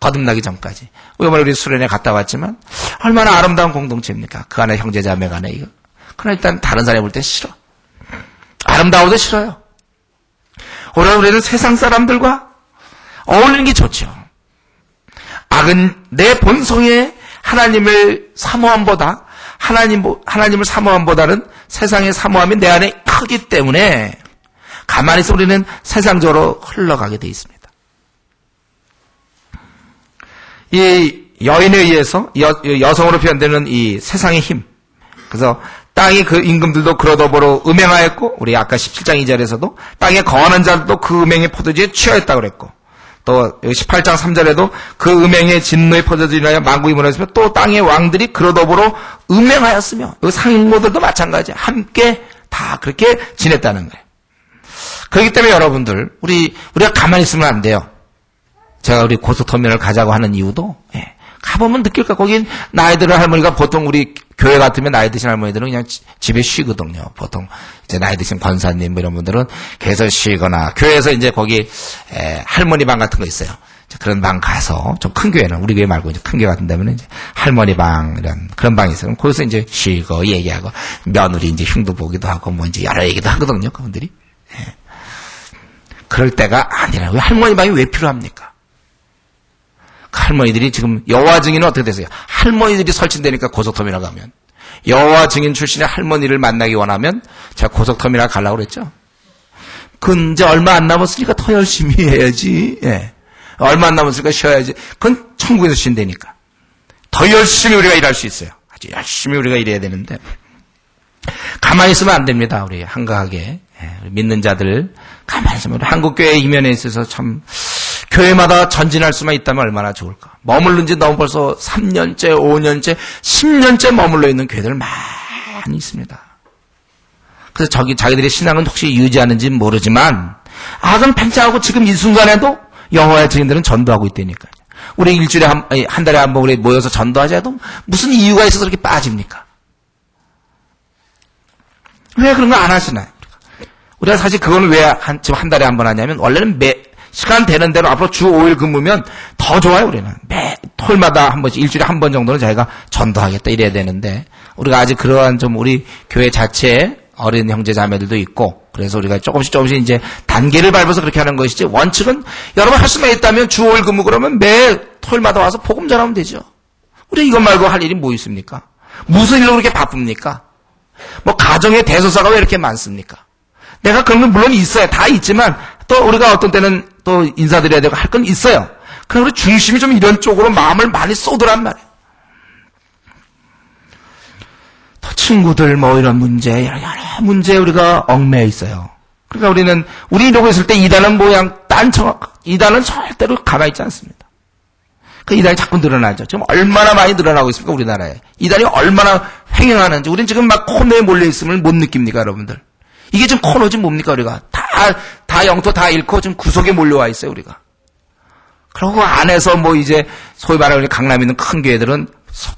Speaker 1: 거듭나기 전까지. 이번에 우리 수련회 갔다 왔지만 얼마나 아름다운 공동체입니까? 그 안에 형제자매 간에 이거. 그러나 일단 다른 사람이 볼 때 싫어. 아름다워도 싫어요. 오늘 우리는 세상 사람들과 어울리는 게 좋죠. 악은 내 본성에 하나님을 사모함보다 하나님을 사모함보다는 세상의 사모함이 내 안에 크기 때문에 가만히 있어 우리는 세상적으로 흘러가게 돼 있습니다. 이 여인에 의해서 여성으로 표현되는 이 세상의 힘. 그래서 땅의 그 임금들도 그러더불어 음행하였고 우리 아까 17장 2절에서도 땅에 거하는 자들도 그 음행의 포도주에 취하였다고 그랬고 또 18장 3절에도 그 음행의 진노의 포도주에 인하여 만국이 무너졌으며 또 땅의 왕들이 그러더불어 음행하였으며 상인모들도 마찬가지야. 함께 다 그렇게 지냈다는 거예요. 그렇기 때문에 여러분들 우리가 가만히 있으면 안 돼요. 제가 우리 고속터미널 가자고 하는 이유도 가보면 느낄 거야. 거긴 나이 드는 할머니가 보통 우리 교회 같으면 나이 드신 할머니들은 그냥 집에 쉬거든요. 보통 이제 나이 드신 권사님 이런 분들은 계속 쉬거나 교회에서 이제 거기 할머니 방 같은 거 있어요. 그런 방 가서 좀 큰 교회는 우리 교회 말고 이제 큰 교회 같은 데면 이제 할머니 방 이런 그런 방이 있어요. 거기서 이제 쉬고 얘기하고 며느리 이제 흉도 보기도 하고 뭐 이제 여러 얘기도 하거든요. 그분들이. 그럴 때가 아니라 왜 할머니 방이 왜 필요합니까? 할머니들이 지금 여호와 증인은 어떻게 되세요? 할머니들이 설치되니까 고속터미널 가면 여호와 증인 출신의 할머니를 만나기 원하면 제가 고속터미널 가려고 그랬죠. 그건 이제 얼마 안 남았으니까 더 열심히 해야지. 얼마 안 남았으니까 쉬어야지. 그건 천국에서 쉰다니까. 더 열심히 우리가 일할 수 있어요. 아주 열심히 우리가 일해야 되는데 가만히 있으면 안 됩니다. 우리 한가하게 믿는 자들 가만히 있으면 우리 한국교회 이면에 있어서 참 교회마다 전진할 수만 있다면 얼마나 좋을까. 머물른 지 너무 벌써 3년째, 5년째, 10년째 머물러 있는 교회들 많이 있습니다. 그래서 자기들의 신앙은 혹시 유지하는지는 모르지만 악은 팽창하고 지금 이 순간에도 여호와의 증인들은 전도하고 있다니까요. 우리 일주일에 한 달에 한 번 우리 모여서 전도하자 해도 무슨 이유가 있어서 그렇게 빠집니까? 왜 그런 거 안 하시나요? 우리가 사실 그거는 왜 지금 한 달에 한 번 하냐면 원래는 시간 되는 대로 앞으로 주 5일 근무면 더 좋아요, 우리는. 토요일마다 한 번씩, 일주일에 한 번 정도는 저희가 전도하겠다 이래야 되는데, 우리가 아직 그러한 좀 우리 교회 자체에 어린 형제 자매들도 있고, 그래서 우리가 조금씩 이제 단계를 밟아서 그렇게 하는 것이지, 원칙은 여러분 할 수만 있다면 주 5일 근무 그러면 매 토요일마다 와서 복음 전하면 되죠. 우리 이것 말고 할 일이 뭐 있습니까? 무슨 일로 그렇게 바쁩니까? 뭐 가정의 대소사가 왜 이렇게 많습니까? 내가 그런 건 물론 있어요. 다 있지만, 또 우리가 어떤 때는 또 인사드려야 되고 할 건 있어요. 그럼 우리 중심이 좀 이런 쪽으로 마음을 많이 쏟으란 말이에요. 또 친구들 뭐 이런 문제, 여러 문제에 우리가 얽매여 있어요. 그러니까 우리 이러고 있을 때 이단은 이단은 절대로 가만히 있지 않습니다. 그 이단이 자꾸 늘어나죠. 지금 얼마나 많이 늘어나고 있습니까, 우리나라에. 이단이 얼마나 횡행하는지. 우린 지금 막 코너에 몰려있음을 못 느낍니까, 여러분들? 이게 지금 코너지 뭡니까, 우리가? 다 영토 다 잃고 지금 구석에 몰려와 있어요, 우리가. 그리고 그 안에서 뭐 이제 소위 말하는 강남에 있는 큰 교회들은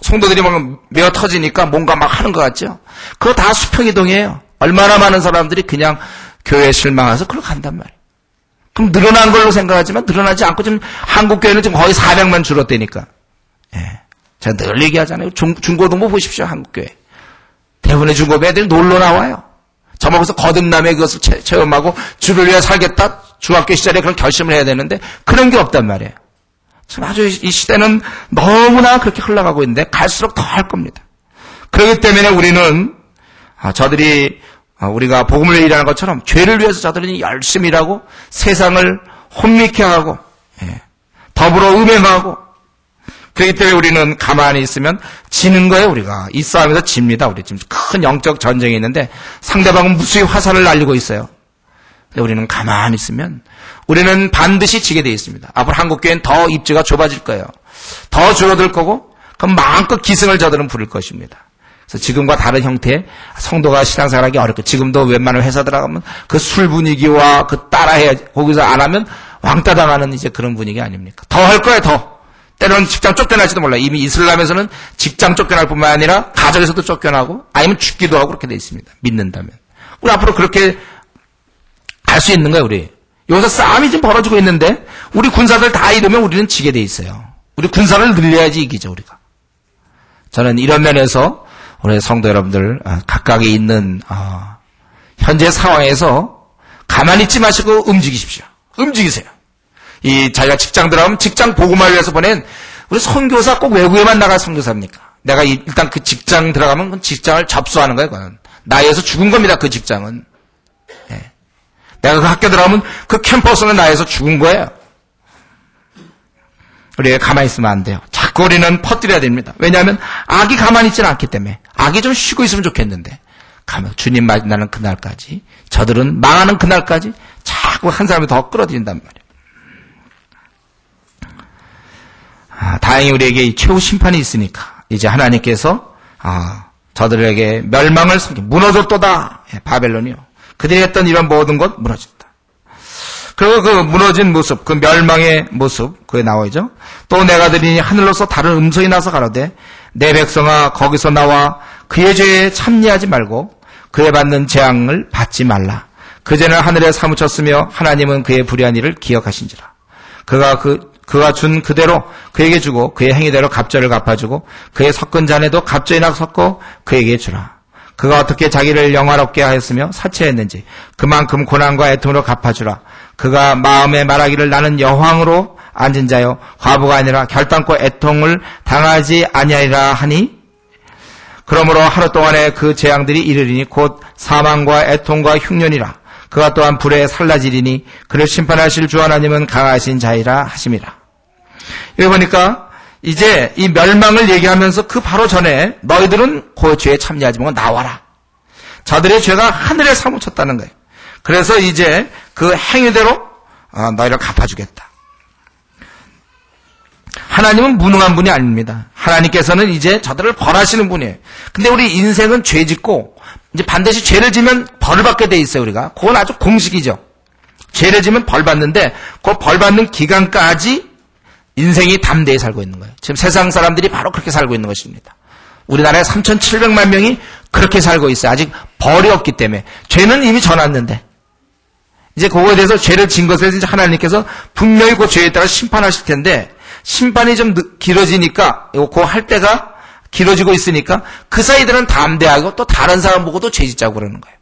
Speaker 1: 성도들이 막 메어 터지니까 뭔가 막 하는 것 같죠? 그거 다 수평이동이에요. 얼마나 많은 사람들이 그냥 교회에 실망해서 그렇게 간단 말이에요. 그럼 늘어난 걸로 생각하지만 늘어나지 않고 지금 한국 교회는 지금 거의 400만 줄었다니까. 제가 늘 얘기하잖아요. 중고등부 보십시오, 한국 교회. 대부분의 중고등 애들이 놀러 나와요. 저먹어서 거듭남의 그것을 체험하고 주를 위해 살겠다. 중학교 시절에 그런 결심을 해야 되는데 그런 게 없단 말이에요. 지금 아주 이 시대는 너무나 그렇게 흘러가고 있는데 갈수록 더 할 겁니다. 그렇기 때문에 우리는 우리가 복음을 일하는 것처럼 죄를 위해서 저들은 열심히 일하고 세상을 혼미케 하고 더불어 음행하고 그렇기 때문에 우리는 가만히 있으면 지는 거예요. 우리가 이 싸움에서 집니다. 우리 지금 큰 영적 전쟁이 있는데 상대방은 무수히 화살을 날리고 있어요. 근데 우리는 가만히 있으면 우리는 반드시 지게 되어 있습니다. 앞으로 한국교회는 더 입지가 좁아질 거예요. 더 줄어들 거고 그럼 마음껏 기승을 저들은 부릴 것입니다. 그래서 지금과 다른 형태의 성도가 신앙생활하기 어렵고 지금도 웬만한 회사 들어가면 그 술 분위기와 그 따라해 거기서 안 하면 왕따 당하는 이제 그런 분위기 아닙니까? 더 할 거예요, 더. 때로는 직장 쫓겨날지도 몰라요. 이미 이슬람에서는 직장 쫓겨날 뿐만 아니라 가정에서도 쫓겨나고 아니면 죽기도 하고 그렇게 돼 있습니다. 믿는다면. 우리 앞으로 그렇게 할 수 있는 거예요, 우리. 여기서 싸움이 지금 벌어지고 있는데 우리 군사들 다 이러면 우리는 지게 돼 있어요. 우리 군사를 늘려야지 이기죠, 우리가. 저는 이런 면에서 우리 성도 여러분들 각각에 있는 현재 상황에서 가만히 있지 마시고 움직이십시오. 움직이세요. 이 자기가 직장 들어가면 직장 보고만 위해서 보낸 우리 선교사 꼭 외국에만 나갈 선교사입니까? 내가 일단 그 직장 들어가면 그 직장을 접수하는 거예요. 그건 나이에서 죽은 겁니다. 그 직장은. 네. 내가 그 학교 들어가면 그 캠퍼스는 나이에서 죽은 거예요. 우리가 가만히 있으면 안 돼요. 자꾸 우리는 퍼뜨려야 됩니다. 왜냐하면 악이 가만히 있지는 않기 때문에 악이 좀 쉬고 있으면 좋겠는데 주님 만나는 그날까지 저들은 망하는 그날까지 자꾸 한 사람이 더 끌어들인단 말이에요. 다행히 우리에게 이 최후 심판이 있으니까 이제 하나님께서 저들에게 멸망을 무너졌도다. 바벨론이요. 그들이 했던 이런 모든 것 무너졌다. 그리고 그 무너진 모습, 그 멸망의 모습, 그게 나오죠. 또 내가 들으니 하늘로서 다른 음성이 나서 가로되 내 백성아 거기서 나와 그의 죄에 참여하지 말고 그에 받는 재앙을 받지 말라. 그 죄는 하늘에 사무쳤으며 하나님은 그의 불의한 일을 기억하신지라. 그가 준 그대로 그에게 주고 그의 행위대로 갑절을 갚아주고 그의 섞은 잔에도 갑절이나 섞어 그에게 주라. 그가 어떻게 자기를 영화롭게 하였으며 사치했는지 그만큼 고난과 애통으로 갚아주라. 그가 마음에 말하기를 나는 여왕으로 앉은 자요 과부가 아니라 결단코 애통을 당하지 아니하리라 하니 그러므로 하루 동안에 그 재앙들이 이르리니 곧 사망과 애통과 흉년이라. 그가 또한 불에 살라지리니 그를 심판하실 주 하나님은 강하신 자이라 하심이라. 여기 보니까 이제 이 멸망을 얘기하면서 그 바로 전에 너희들은 그 죄에 참여하지 말고 나와라. 저들의 죄가 하늘에 사무쳤다는 거예요. 그래서 이제 그 행위대로 너희를 갚아주겠다. 하나님은 무능한 분이 아닙니다. 하나님께서는 이제 저들을 벌하시는 분이에요. 근데 우리 인생은 죄 짓고 이제 반드시 죄를 지면 벌을 받게 돼 있어요, 우리가. 그건 아주 공식이죠. 죄를 지면 벌 받는데 그 벌 받는 기간까지 인생이 담대히 살고 있는 거예요. 지금 세상 사람들이 바로 그렇게 살고 있는 것입니다. 우리나라에 3,700만 명이 그렇게 살고 있어요. 아직 벌이 없기 때문에. 죄는 이미 져놨는데. 이제 그거에 대해서 죄를 진 것에 대해서 하나님께서 분명히 그 죄에 따라 심판하실 텐데 심판이 좀 길어지니까 그 할 때가 길어지고 있으니까 그 사이들은 담대하고 또 다른 사람 보고도 죄 짓자고 그러는 거예요.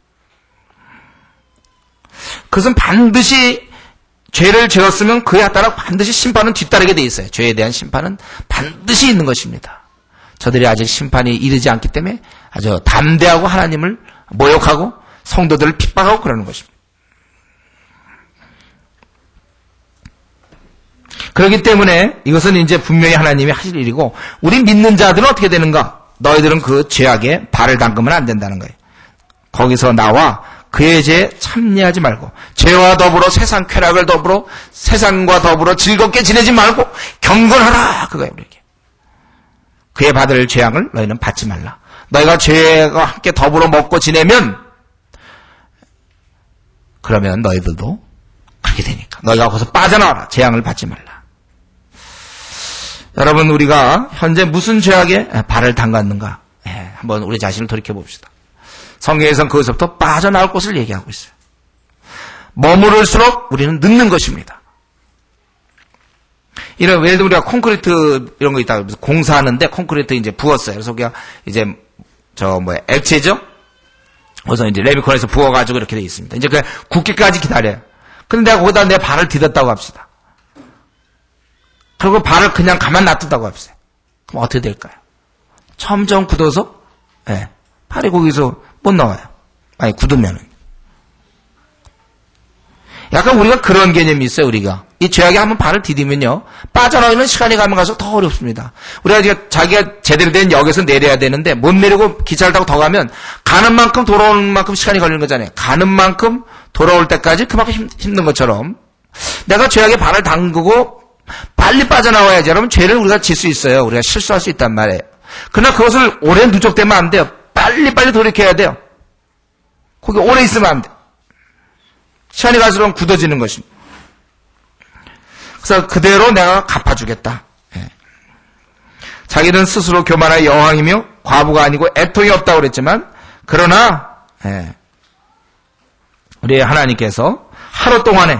Speaker 1: 그것은 반드시 죄를 지었으면 그에 따라 반드시 심판은 뒤따르게 돼 있어요. 죄에 대한 심판은 반드시 있는 것입니다. 저들이 아직 심판이 이르지 않기 때문에 아주 담대하고 하나님을 모욕하고 성도들을 핍박하고 그러는 것입니다. 그렇기 때문에 이것은 이제 분명히 하나님이 하실 일이고 우리 믿는 자들은 어떻게 되는가? 너희들은 그 죄악에 발을 담그면 안 된다는 거예요. 거기서 나와 그의 죄에 참여하지 말고 죄와 더불어 세상 쾌락을 더불어 세상과 더불어 즐겁게 지내지 말고 경건하라 그거예요. 우리에게. 그의 받을 죄악을 너희는 받지 말라. 너희가 죄와 함께 더불어 먹고 지내면 그러면 너희들도 그렇게 되니까 너희가 거기서 빠져나와라. 재앙을 받지 말라. 여러분 우리가 현재 무슨 죄악에 발을 담갔는가 한번 우리 자신을 돌이켜봅시다. 성경에서는 거기서부터 빠져나올 곳을 얘기하고 있어요. 머무를수록 우리는 늙는 것입니다. 예를 들어 우리가 콘크리트 이런 거 있다 공사하는데 콘크리트 이제 부었어요. 그래서 우리가 이제 액체죠? 그래서 이제 레미콘에서 부어가지고 이렇게 돼 있습니다. 이제 그 굳기까지 기다려요. 근데 내가 거기다 내 발을 디뎠다고 합시다. 그리고 발을 그냥 가만 놔둔다고 합시다. 그럼 어떻게 될까요? 점점 굳어서 발이 거기서 못 나와요. 아니 굳으면은. 약간 우리가 그런 개념이 있어요. 우리가 이 죄악에 한번 발을 디디면요 빠져나오는 시간이 가면 갈수록 더 어렵습니다. 우리가 자기가 제대로 된 역에서 내려야 되는데 못 내리고 기차를 타고 더 가면 가는 만큼 돌아오는 만큼 시간이 걸리는 거잖아요. 가는 만큼 돌아올 때까지 그만큼 힘든 것처럼 내가 죄악의 발을 담그고 빨리 빠져나와야지. 여러분, 죄를 우리가 질 수 있어요. 우리가 실수할 수 있단 말이에요. 그러나 그것을 오래 누적되면 안 돼요. 빨리빨리 돌이켜야 돼요. 거기 오래 있으면 안 돼요. 시간이 갈수록 굳어지는 것입니다. 그래서 그대로 내가 갚아주겠다. 예. 자기는 스스로 교만한 여왕이며 과부가 아니고 애통이 없다고 그랬지만, 그러나 우리 하나님께서 하루 동안에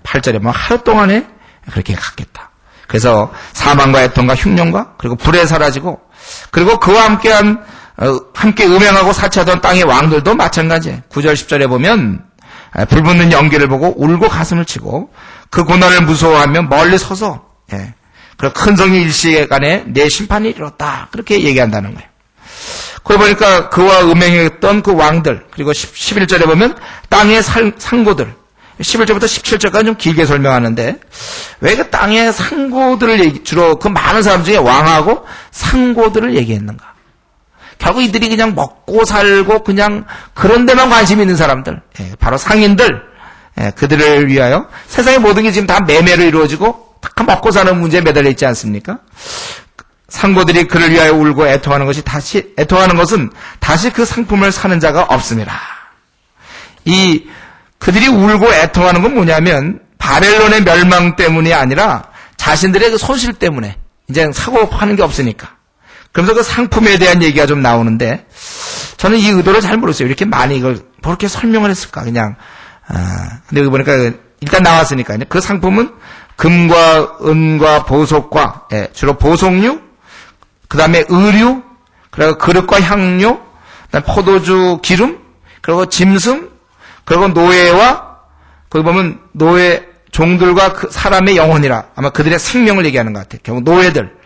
Speaker 1: 8절에 보면 하루 동안에 그렇게 갚겠다. 그래서 사망과 애통과 흉년과 그리고 불에 사라지고, 그리고 그와 함께 음행하고 사치하던 땅의 왕들도 마찬가지예요. 9절 10절에 보면 불 붙는 연기를 보고 울고 가슴을 치고 그 고난을 무서워하며 멀리 서서 그리고 큰 성이 일시간에 내 심판이 이뤘다. 그렇게 얘기한다는 거예요. 거기 보니까 그와 음행했던 그 왕들, 그리고 11절에 보면 땅의 상고들, 11절부터 17절까지 좀 길게 설명하는데, 왜 그 땅의 상고들을 주로 그 많은 사람 중에 왕하고 상고들을 얘기했는가? 결국 이들이 그냥 먹고 살고 그냥 그런 데만 관심 있는 사람들, 바로 상인들, 그들을 위하여 세상의 모든 게 지금 다 매매로 이루어지고 다 먹고 사는 문제에 매달려 있지 않습니까? 상고들이 그를 위하여 울고 애통하는 것은 다시 그 상품을 사는 자가 없습니다. 그들이 울고 애통하는 건 뭐냐면 바벨론의 멸망 때문이 아니라 자신들의 그 손실 때문에 이제 사고 파는 게 없으니까. 그러면서 그 상품에 대한 얘기가 좀 나오는데, 저는 이 의도를 잘 모르겠어요. 이렇게 많이 이걸 그렇게 설명을 했을까? 그냥 근데 여기 보니까 일단 나왔으니까 그 상품은 금과 은과 보석과 주로 보석류, 그 다음에 의류, 그리고 그릇과 향료, 그다음에 포도주 기름, 그리고 짐승, 그리고 노예와, 거기 보면 노예 종들과 그 사람의 영혼이라, 아마 그들의 생명을 얘기하는 것 같아요. 결국 노예들,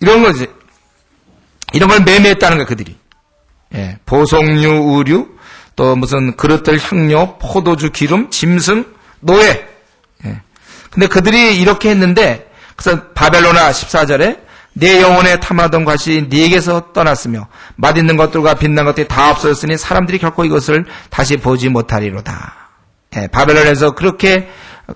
Speaker 1: 이런 거지. 이런 걸 매매했다는 거예요, 그들이. 보석류, 의류, 또 무슨 그릇들, 향료, 포도주 기름, 짐승, 노예. 근데 그들이 이렇게 했는데, 그래서 바벨론아 14절에 내 영혼에 탐하던 것이 네게서 떠났으며 맛있는 것들과 빛난 것들이 다 없어졌으니 사람들이 결코 이것을 다시 보지 못하리로다. 바벨론에서 그렇게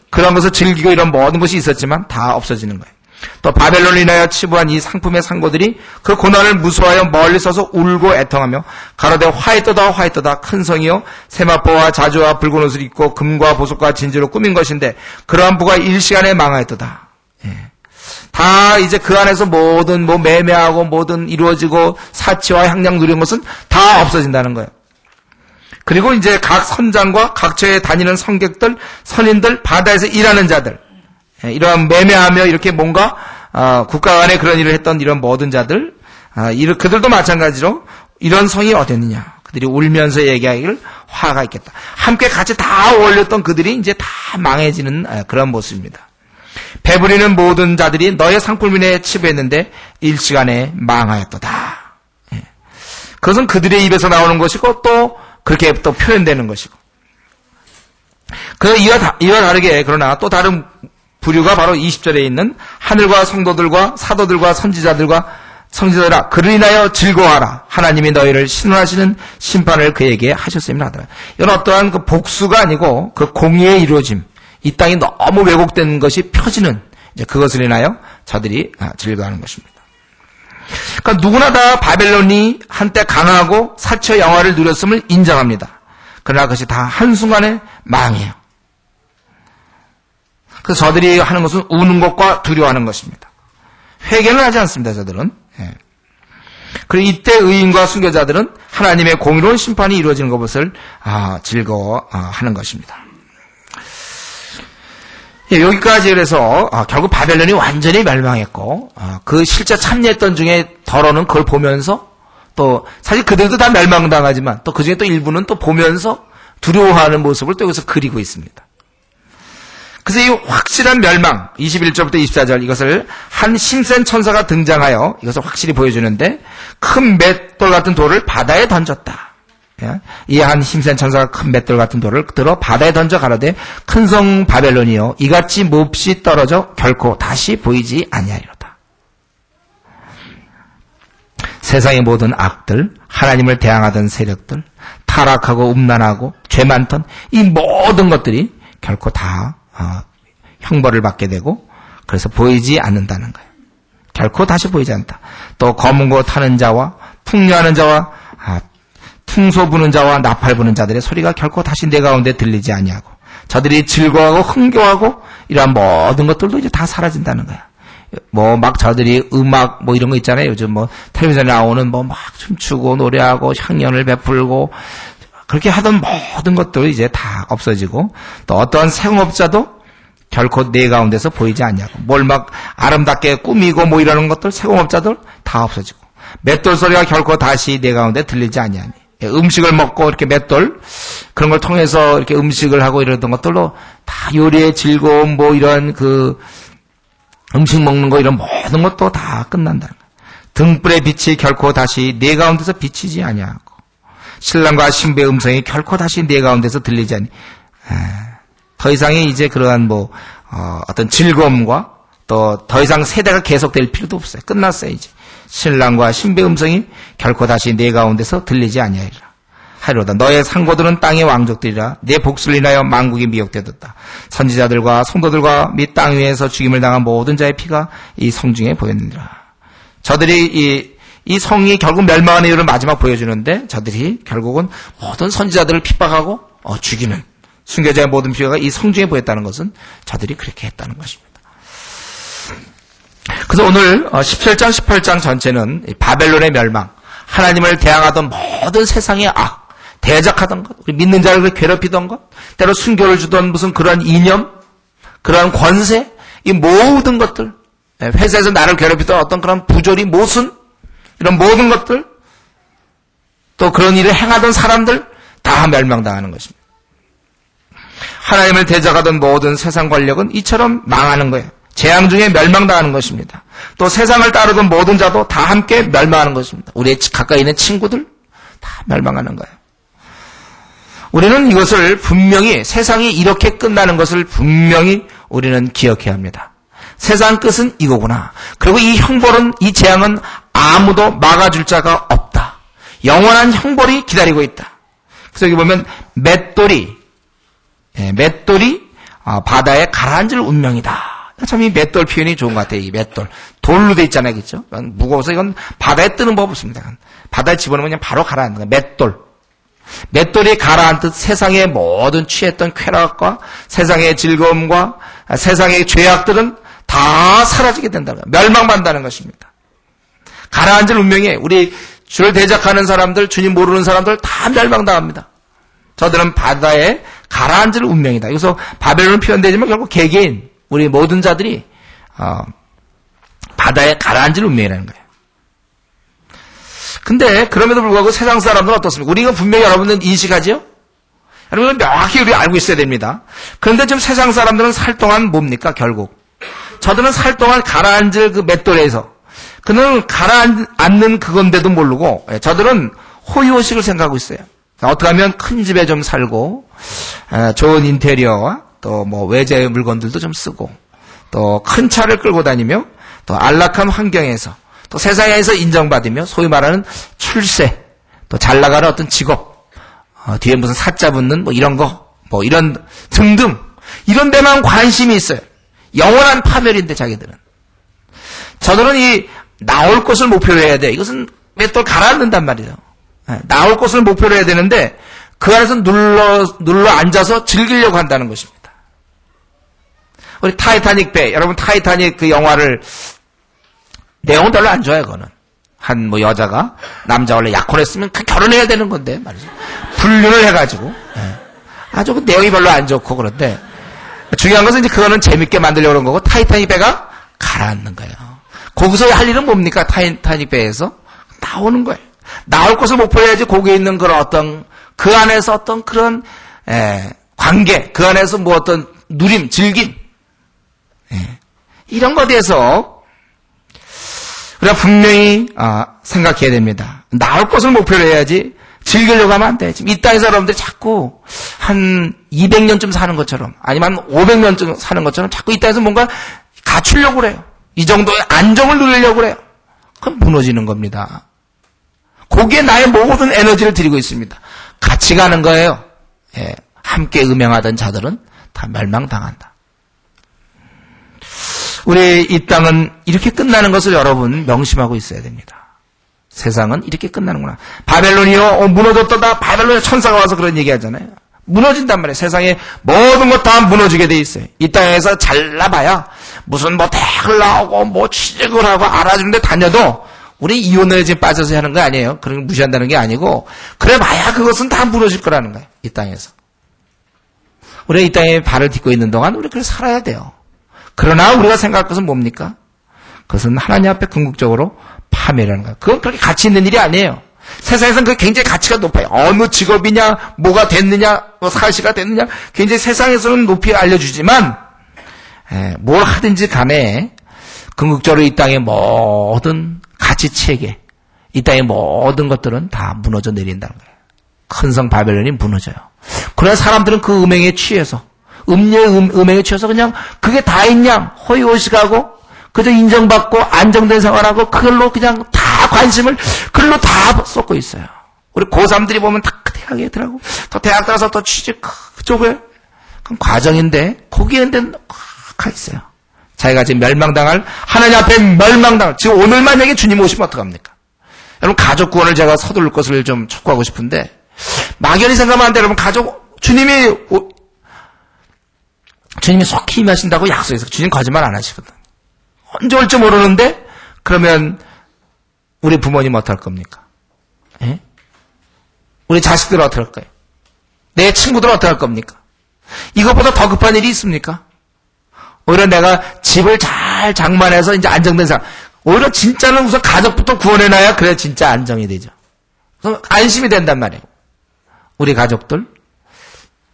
Speaker 1: 그런 것을 즐기고 이런 모든 것이 있었지만 다 없어지는 거예요. 또 바벨론을 인하여 치부한 이 상품의 상고들이 그 고난을 무서워하여 멀리 서서 울고 애통하며 가로되 화이떠다 화이떠다 큰 성이요 세마포와 자주와 붉은 옷을 입고 금과 보석과 진주로 꾸민 것인데 그러한 부가 일시간에 망하였도다. 다 이제 그 안에서 모든 매매하고 모든 이루어지고 사치와 향량 누리는 것은 다 없어진다는 거예요. 그리고 이제 각 선장과 각처에 다니는 성객들, 선인들, 바다에서 일하는 자들, 이러한 매매하며 이렇게 뭔가 국가 간에 그런 일을 했던 이런 모든 자들, 그들도 마찬가지로 이런 성이 어딨느냐. 그들이 울면서 얘기하기를 화가 있겠다. 함께 같이 다 어울렸던 그들이 이제 다 망해지는 그런 모습입니다. 배부리는 모든 자들이 너의 상품을 인해 치부했는데 일시간에 망하였도다. 그것은 그들의 입에서 나오는 것이고 또 그렇게 또 표현되는 것이고. 이와 다르게 그러나 또 다른 부류가 바로 20절에 있는 하늘과 성도들과 사도들과 선지자들아 그를 인하여 즐거워하라. 하나님이 너희를 신원하시는 심판을 그에게 하셨음이라 하더라. 이건 어떠한 그 복수가 아니고 그 공의의 이루어짐. 이 땅이 너무 왜곡된 것이 펴지는 이제 그것을 인하여 저들이 즐거워하는 것입니다. 그러니까 누구나 다 바벨론이 한때 강하고 사처 영화를 누렸음을 인정합니다. 그러나 그것이 다 한순간에 망해요. 그래서 저들이 하는 것은 우는 것과 두려워하는 것입니다. 회개는 하지 않습니다. 저들은. 그리고 이때 의인과 순교자들은 하나님의 공의로운 심판이 이루어지는 것을 즐거워하는 것입니다. 여기까지 그래서 결국 바벨론이 완전히 멸망했고 그 실제 참여했던 중에 더러는 그걸 보면서 또 사실 그들도 다 멸망당하지만 또 그중에 또 일부는 또 보면서 두려워하는 모습을 또 여기서 그리고 있습니다. 그래서 이 확실한 멸망 21절부터 24절 이것을 한 힘센 천사가 등장하여 이것을 확실히 보여주는데 큰 맷돌 같은 돌을 바다에 던졌다. 이 한 힘센 천사가 큰 맷돌 같은 돌을 들어 바다에 던져 가라되 큰 성 바벨론이요 이같이 몹시 떨어져 결코 다시 보이지 아니하리로다. 세상의 모든 악들, 하나님을 대항하던 세력들 다 타락하고 음란하고 죄 많던 이 모든 것들이 결코 다 형벌을 받게 되고 그래서 보이지 않는다는 거예요. 결코 다시 보이지 않는다. 또 검은 고 타는 자와 풍류하는 자와 풍소 부는 자와 나팔 부는 자들의 소리가 결코 다시 내 가운데 들리지 아니하고 저들이 즐거워하고 흥겨워하고 이러한 모든 것들도 이제 다 사라진다는 거야. 막 저들이 음악 이런 거 있잖아요. 요즘 텔레비전에 나오는 막 춤추고 노래하고 향연을 베풀고 그렇게 하던 모든 것들이 이제 다 없어지고 또 어떤 생업자도 결코 내 가운데서 보이지 않냐고 뭘 막 아름답게 꾸미고 이러는 것들 세공업자들 다 없어지고 맷돌 소리가 결코 다시 내 가운데 들리지 않냐니 음식을 먹고 이렇게 맷돌 그런 걸 통해서 이렇게 음식을 하고 이러던 것들로 다 요리의 즐거움 이런 그 음식 먹는 거 이런 모든 것도 다 끝난다는 거예요. 등불의 빛이 결코 다시 내 가운데서 비치지 아니하고 신랑과 신부의 음성이 결코 다시 내 가운데서 들리지 않니. 더 이상의 이제 그러한 어떤 즐거움과 또 더 이상 세대가 계속될 필요도 없어요. 끝났어요 이제. 신랑과 신부의 음성이 결코 다시 내 가운데서 들리지 아니하리라. 하리로다. 너의 상고들은 땅의 왕족들이라. 내 복수를 인하여 만국이 미혹되었다. 선지자들과 성도들과 및 땅 위에서 죽임을 당한 모든 자의 피가 이 성중에 보였느니라. 저들이 이 성이 결국 멸망하는 이유를 마지막 보여주는데 저들이 결국은 모든 선지자들을 핍박하고 죽이는 순교자의 모든 피가 이 성중에 보였다는 것은 저들이 그렇게 했다는 것입니다. 그래서 오늘 17장, 18장 전체는 바벨론의 멸망, 하나님을 대항하던 모든 세상의 악, 대적하던 것, 우리 믿는 자를 괴롭히던 것, 때로 순교를 주던 무슨 그런 이념, 그런 권세, 이 모든 것들, 회사에서 나를 괴롭히던 어떤 그런 부조리, 모순, 이런 모든 것들, 또 그런 일을 행하던 사람들 다 멸망당하는 것입니다. 하나님을 대적하던 모든 세상 권력은 이처럼 망하는 거예요. 재앙 중에 멸망당하는 것입니다. 또 세상을 따르던 모든 자도 다 함께 멸망하는 것입니다. 우리의 가까이 있는 친구들 다 멸망하는 거예요. 우리는 이것을 분명히 세상이 이렇게 끝나는 것을 분명히 우리는 기억해야 합니다. 세상 끝은 이거구나. 그리고 이 형벌은 이 재앙은 아무도 막아줄 자가 없다. 영원한 형벌이 기다리고 있다. 그래서 여기 보면 맷돌이 바다에 가라앉을 운명이다. 참 이 맷돌 표현이 좋은 것 같아요. 이 맷돌. 돌로 돼 있잖아요. 그렇죠? 무거워서 이건 바다에 뜨는 법 없습니다. 바다에 집어넣으면 그냥 바로 가라앉는 거예요. 맷돌. 맷돌이 가라앉듯 세상의 모든 취했던 쾌락과 세상의 즐거움과 세상의 죄악들은 다 사라지게 된다는 거예요. 멸망받는다는 것입니다. 가라앉을 운명에 우리 주를 대적하는 사람들, 주님 모르는 사람들 다 멸망당합니다. 저들은 바다에 가라앉을 운명이다. 여기서 바벨론은 표현되지만 결국 개개인 우리 모든 자들이 바다에 가라앉을 운명이라는 거예요. 근데 그럼에도 불구하고 세상 사람들은 어떻습니까? 우리가 분명히 여러분들은 인식하죠? 여러분은 명확히 우리 알고 있어야 됩니다. 그런데 지금 세상 사람들은 살 동안 뭡니까? 결국 저들은 살 동안 가라앉을 그 맷돌에서 그는 가라앉는 그건데도 모르고 저들은 호의호식을 생각하고 있어요. 어떻게 하면 큰 집에 좀 살고 좋은 인테리어와 또 외제 물건들도 좀 쓰고 또 큰 차를 끌고 다니며 또 안락한 환경에서 또 세상에서 인정받으며 소위 말하는 출세 또 잘 나가는 어떤 직업 뒤에 무슨 사자 붙는 이런 거 이런 등등 이런 데만 관심이 있어요. 영원한 파멸인데 자기들은 저들은 이 나올 곳을 목표로 해야 돼. 이것은 맷돌 가라앉는단 말이에요. 나올 곳을 목표로 해야 되는데 그 안에서 눌러 앉아서 즐기려고 한다는 것입니다. 우리 타이타닉 배, 여러분 타이타닉 그 영화를 내용은 별로 안 좋아요. 그거는 한 여자가 남자 원래 약혼했으면 결혼해야 되는 건데 말이죠. 불륜을 해가지고 아주 그 내용이 별로 안 좋고 그런데 중요한 것은 이제 그거는 재밌게 만들려고 그런 거고 타이타닉 배가 가라앉는 거예요. 거기서 할 일은 뭡니까? 타이타닉 배에서 나오는 거예요. 나올 것을 목표로 해야지 거기에 있는 그런 어떤 그 안에서 어떤 그런 관계 그 안에서 어떤 누림, 즐김 이런 것에 대해서 우리가 분명히 생각해야 됩니다. 나올 것을 목표로 해야지 즐기려고 하면 안 돼. 지금 이 땅에서 여러분들이 자꾸 한 200년쯤 사는 것처럼 아니면 한 500년쯤 사는 것처럼 자꾸 이 땅에서 뭔가 갖추려고 그래요. 이 정도의 안정을 누리려고 그래요. 그럼 무너지는 겁니다. 거기에 나의 모든 에너지를 드리고 있습니다. 같이 가는 거예요. 예, 함께 음행하던 자들은 다 멸망당한다. 우리 이 땅은 이렇게 끝나는 것을 여러분 명심하고 있어야 됩니다. 세상은 이렇게 끝나는구나. 바벨론이요, 무너졌다. 바벨론의 천사가 와서 그런 얘기 하잖아요. 무너진단 말이에요. 세상에 모든 것 다 무너지게 돼 있어요. 이 땅에서 잘나봐야 무슨 뭐 대학을 나오고 뭐 취직을 하고 알아주는 데 다녀도 우리 이혼에 지금 빠져서 하는 거 아니에요. 그런 걸 무시한다는 게 아니고 그래 봐야 그것은 다 무너질 거라는 거예요. 이 땅에서. 우리가 이 땅에 발을 딛고 있는 동안 우리 그렇게 살아야 돼요. 그러나 우리가 생각할 것은 뭡니까? 그것은 하나님 앞에 궁극적으로 파멸이라는 거예요. 그건 그렇게 가치 있는 일이 아니에요. 세상에서는 그게 굉장히 가치가 높아요. 어느 직업이냐, 뭐가 됐느냐, 뭐 사시가 됐느냐, 굉장히 세상에서는 높이 알려주지만, 뭘 하든지 간에 궁극적으로 이 땅의 모든 가치 체계, 이 땅의 모든 것들은 다 무너져 내린다는 거예요. 큰 성 바벨론이 무너져요. 그러나 사람들은 그 음행에 취해서, 음행에 취해서 그냥 그게 다인 양 호의호식하고 그저 인정받고 안정된 생활하고 그걸로 그냥 다 관심을 그걸로 다 쏟고 있어요. 우리 고3들이 보면 다 대학에 들어가고 또 대학 들어가서 또 취직 그쪽에 그건 과정인데 거기에 가 있어요. 자기가 지금 멸망당할 하나님 앞에 멸망당할 지금 오늘 만약에 주님 오시면 어떡합니까? 여러분 가족 구원을 제가 서둘를 것을 좀 촉구하고 싶은데 막연히 생각하면 안 돼요. 여러분 주님이 속히 임하신다고 약속해서 주님 거짓말 안 하시거든. 언제 올지 모르는데 그러면 우리 부모님 어떡할 겁니까? 예? 우리 자식들은 어떡할 거예요? 내 친구들은 어떡할 겁니까? 이것보다 더 급한 일이 있습니까? 오히려 내가 집을 잘 장만해서 이제 안정된 삶. 오히려 진짜는 우선 가족부터 구원해놔야 그래 진짜 안정이 되죠. 그럼 안심이 된단 말이에요. 우리 가족들,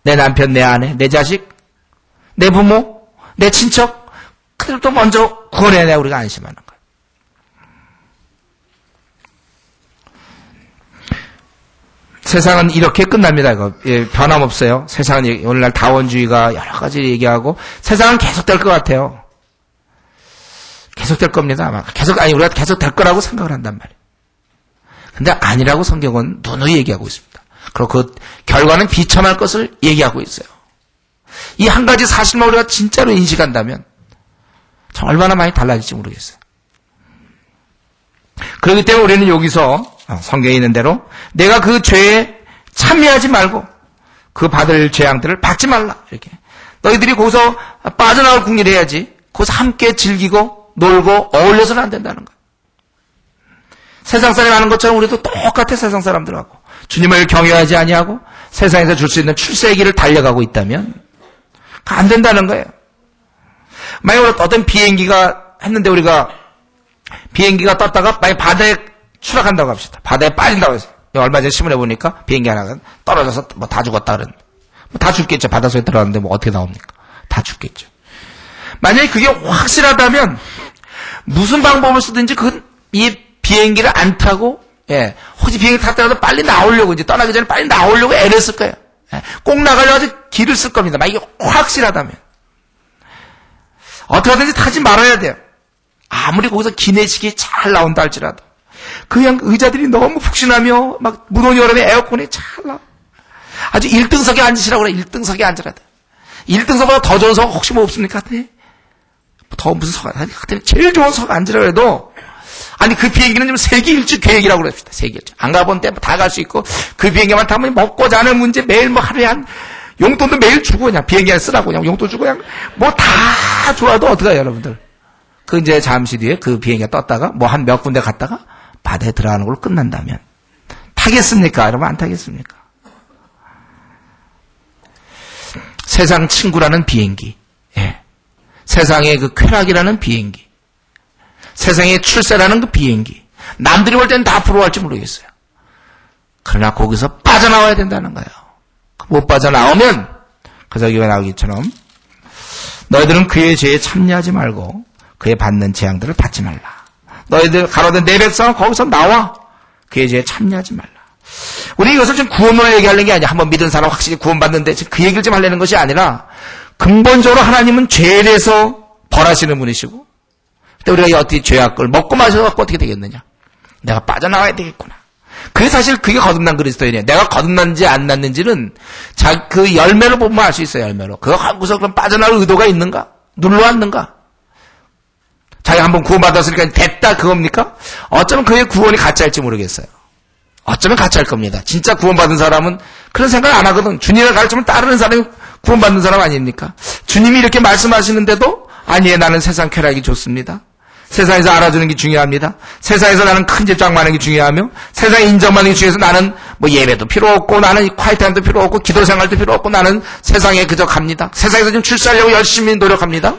Speaker 1: 내 남편, 내 아내, 내 자식, 내 부모, 내 친척, 그들도 먼저 구원해야 우리가 안심하는 거예요. 세상은 이렇게 끝납니다. 이거 변함없어요. 세상은 오늘날 다원주의가 여러 가지 얘기하고 세상은 계속될 것 같아요. 계속될 겁니다. 아마 우리가 계속될 거라고 생각을 한단 말이에요. 근데 아니라고 성경은 누누이 얘기하고 있습니다. 그리고 그 결과는 비참할 것을 얘기하고 있어요. 이 한 가지 사실만 우리가 진짜로 인식한다면 참 얼마나 많이 달라질지 모르겠어요. 그렇기 때문에 우리는 여기서 성경에 있는 대로 내가 그 죄에 참여하지 말고 그 받을 재앙들을 받지 말라. 이렇게 너희들이 거기서 빠져나올 궁리를 해야지 거기서 함께 즐기고 놀고 어울려서는 안 된다는 거예요. 세상 사람이 하는 것처럼 우리도 똑같아. 세상 사람들하고 주님을 경외하지 아니하고 세상에서 줄 수 있는 출세기를 달려가고 있다면 안 된다는 거예요. 만약에 어떤 비행기가 했는데 우리가 비행기가 떴다가 만약 바다에 추락한다고 합시다. 바다에 빠진다고 해서 얼마 전에 신문에 보니까 비행기 하나가 떨어져서 뭐 다 죽었다 그런. 뭐 다 죽겠죠. 바닷속에 들어갔는데 뭐 어떻게 나옵니까? 다 죽겠죠. 만약에 그게 확실하다면 무슨 방법을 쓰든지 이 비행기를 안 타고 혹시 비행기 탔다가도 빨리 나오려고 이제 떠나기 전에 빨리 나오려고 애를 쓸 거예요. 꼭 나가려고 길을 쓸 겁니다. 만약에 확실하다면. 어떻게 하든지 타지 말아야 돼요. 아무리 거기서 기내식이 잘 나온다 할지라도. 그냥 의자들이 너무 푹신하며 막 무더운 여름에 에어컨이 잘 나와. 아주 1등석에 앉으시라고 그래. 1등석에 앉으라 돼. 1등석보다 더 좋은 석 혹시 뭐 없습니까? 더 무슨 석, 제일 좋은 석 앉으라고 해도 아니 그 비행기는 좀 세계 일주 계획이라고 그럽시다. 세계 일주. 안 가본 데 다 갈 수 있고 그 비행기만 타면 먹고 자는 문제 매일 뭐 하루에 한 용돈도 매일 주고 그냥 비행기에 쓰라고 그냥 용돈 주고 그냥 뭐 다 좋아도 어떡해요 여러분들. 그 이제 잠시 뒤에 그 비행기가 떴다가 뭐 한 몇 군데 갔다가 바다에 들어가는 걸로 끝난다면 타겠습니까? 여러분 안 타겠습니까? 세상 친구라는 비행기, 세상의 그 쾌락이라는 비행기, 세상의 출세라는 그 비행기, 남들이 볼 때는 다 부러워할지 모르겠어요. 그러나 거기서 빠져나와야 된다는 거예요. 못 빠져나오면 그래서 여기 나오기처럼 너희들은 그의 죄에 참여하지 말고 그의 받는 재앙들을 받지 말라. 너희들 가로된 내 백성은 거기서 나와 그의 죄에 참여하지 말라. 우리 이것을 지금 구원론을 얘기하는 게 아니야. 한번 믿은 사람 확실히 구원받는데 지금 그 얘기를 좀 하려는 것이 아니라 근본적으로 하나님은 죄에 대해서 벌하시는 분이시고 근데 우리가 어떻게 죄악을 먹고 마셔서 어떻게 되겠느냐. 내가 빠져나와야 되겠구나. 그게 사실 그게 거듭난 그리스도인이에요. 내가 거듭난지 안 났는지는 그 열매로 보면 알 수 있어요. 열매로. 그거 한구석 그럼 빠져나올 의도가 있는가? 눌러왔는가? 자기 한번 구원받았으니까 됐다 그겁니까? 어쩌면 그의 구원이 가짜일지 모르겠어요. 어쩌면 가짜일 겁니다. 진짜 구원받은 사람은 그런 생각 안 하거든. 주님의 가르침을 따르는 사람이 구원받는 사람 아닙니까? 주님이 이렇게 말씀하시는데도 아니에요. 나는 세상 쾌락이 좋습니다. 세상에서 알아주는 게 중요합니다. 세상에서 나는 큰 집 장 많은 게 중요하며 세상에 인정받는 게 중요해서 나는 뭐 예배도 필요 없고 나는 콰이트함도 필요 없고 기도 생활도 필요 없고 나는 세상에 그저 갑니다. 세상에서 좀 출세하려고 열심히 노력합니다.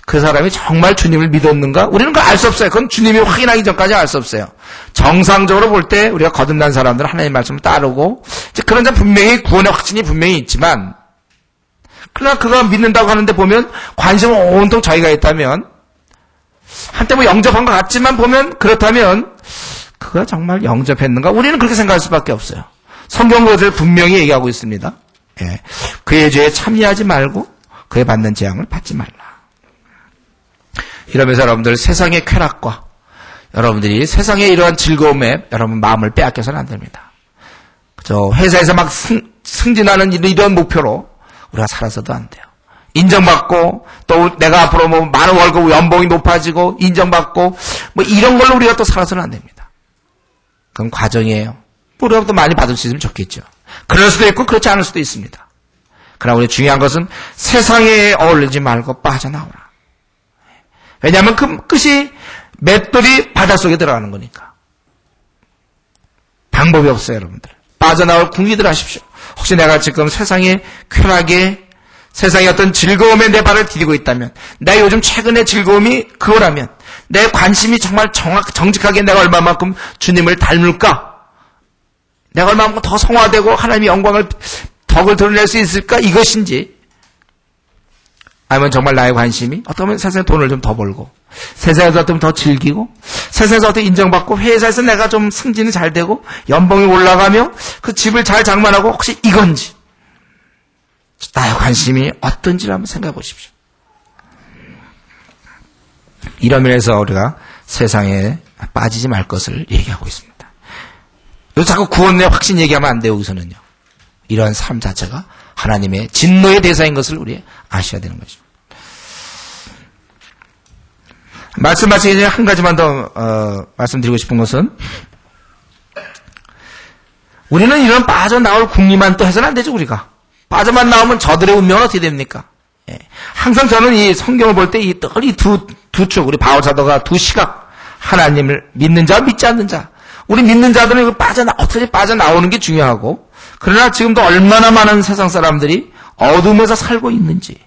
Speaker 1: 그 사람이 정말 주님을 믿었는가? 우리는 그걸 알 수 없어요. 그건 주님이 확인하기 전까지 알 수 없어요. 정상적으로 볼 때 우리가 거듭난 사람들은 하나님의 말씀을 따르고 이제 그런 자 분명히 구원의 확신이 분명히 있지만 그러나 그가 믿는다고 하는데 보면 관심은 온통 저희가 있다면 한때 뭐 영접한 것 같지만 보면 그렇다면 그가 정말 영접했는가? 우리는 그렇게 생각할 수밖에 없어요. 성경 그것을 분명히 얘기하고 있습니다. 예. 그의 죄에 참여하지 말고 그의 받는 재앙을 받지 말라. 이러면서 여러분들 세상의 쾌락과 여러분들이 세상의 이러한 즐거움에 여러분 마음을 빼앗겨서는 안 됩니다. 그저 회사에서 막 승진하는 이런 목표로 우리가 살아서도 안 돼요. 인정받고 또 내가 앞으로 뭐 많은 월급 연봉이 높아지고 인정받고 뭐 이런 걸로 우리가 또 살아서는 안 됩니다. 그건 과정이에요. 우리가 또 많이 받을 수 있으면 좋겠죠. 그럴 수도 있고 그렇지 않을 수도 있습니다. 그러나 우리 중요한 것은 세상에 어울리지 말고 빠져나오라. 왜냐하면 그 끝이 맷돌이 바닷속에 들어가는 거니까. 방법이 없어요, 여러분들. 빠져나올 궁리들 하십시오. 혹시 내가 지금 세상의 쾌락에 세상의 어떤 즐거움에 내 발을 디디고 있다면, 내 요즘 최근의 즐거움이 그거라면, 내 관심이 정말 정직하게 내가 얼마만큼 주님을 닮을까? 내가 얼마만큼 더 성화되고 하나님의 영광을, 덕을 드러낼 수 있을까? 이것인지, 아니면 정말 나의 관심이 어떻게 보면 세상에 돈을 좀 더 벌고, 세상에서 어떻게 보면 더 즐기고, 세상에서 어떻게 인정받고, 회사에서 내가 좀 승진이 잘 되고, 연봉이 올라가며, 그 집을 잘 장만하고, 혹시 이건지, 나의 관심이 어떤지를 한번 생각해 보십시오. 이런 면에서 우리가 세상에 빠지지 말 것을 얘기하고 있습니다. 여기서 자꾸 구원의 확신 얘기하면 안 돼요, 여기서는요. 이러한 삶 자체가 하나님의 진노의 대상인 것을 우리 아셔야 되는 것입니다. 말씀 마치기 전에 한 가지만 더 말씀드리고 싶은 것은 우리는 이런 빠져나올 궁리만 또 해서는 안 되죠, 우리가. 빠져만 나오면 저들의 운명은 어떻게 됩니까? 예. 항상 저는 이 성경을 볼 때 이 두 쪽, 우리 바울 사도가 두 시각, 하나님을 믿는 자, 믿지 않는 자. 우리 믿는 자들은 어떻게 빠져나오는 게 중요하고, 그러나 지금도 얼마나 많은 세상 사람들이 어둠에서 살고 있는지,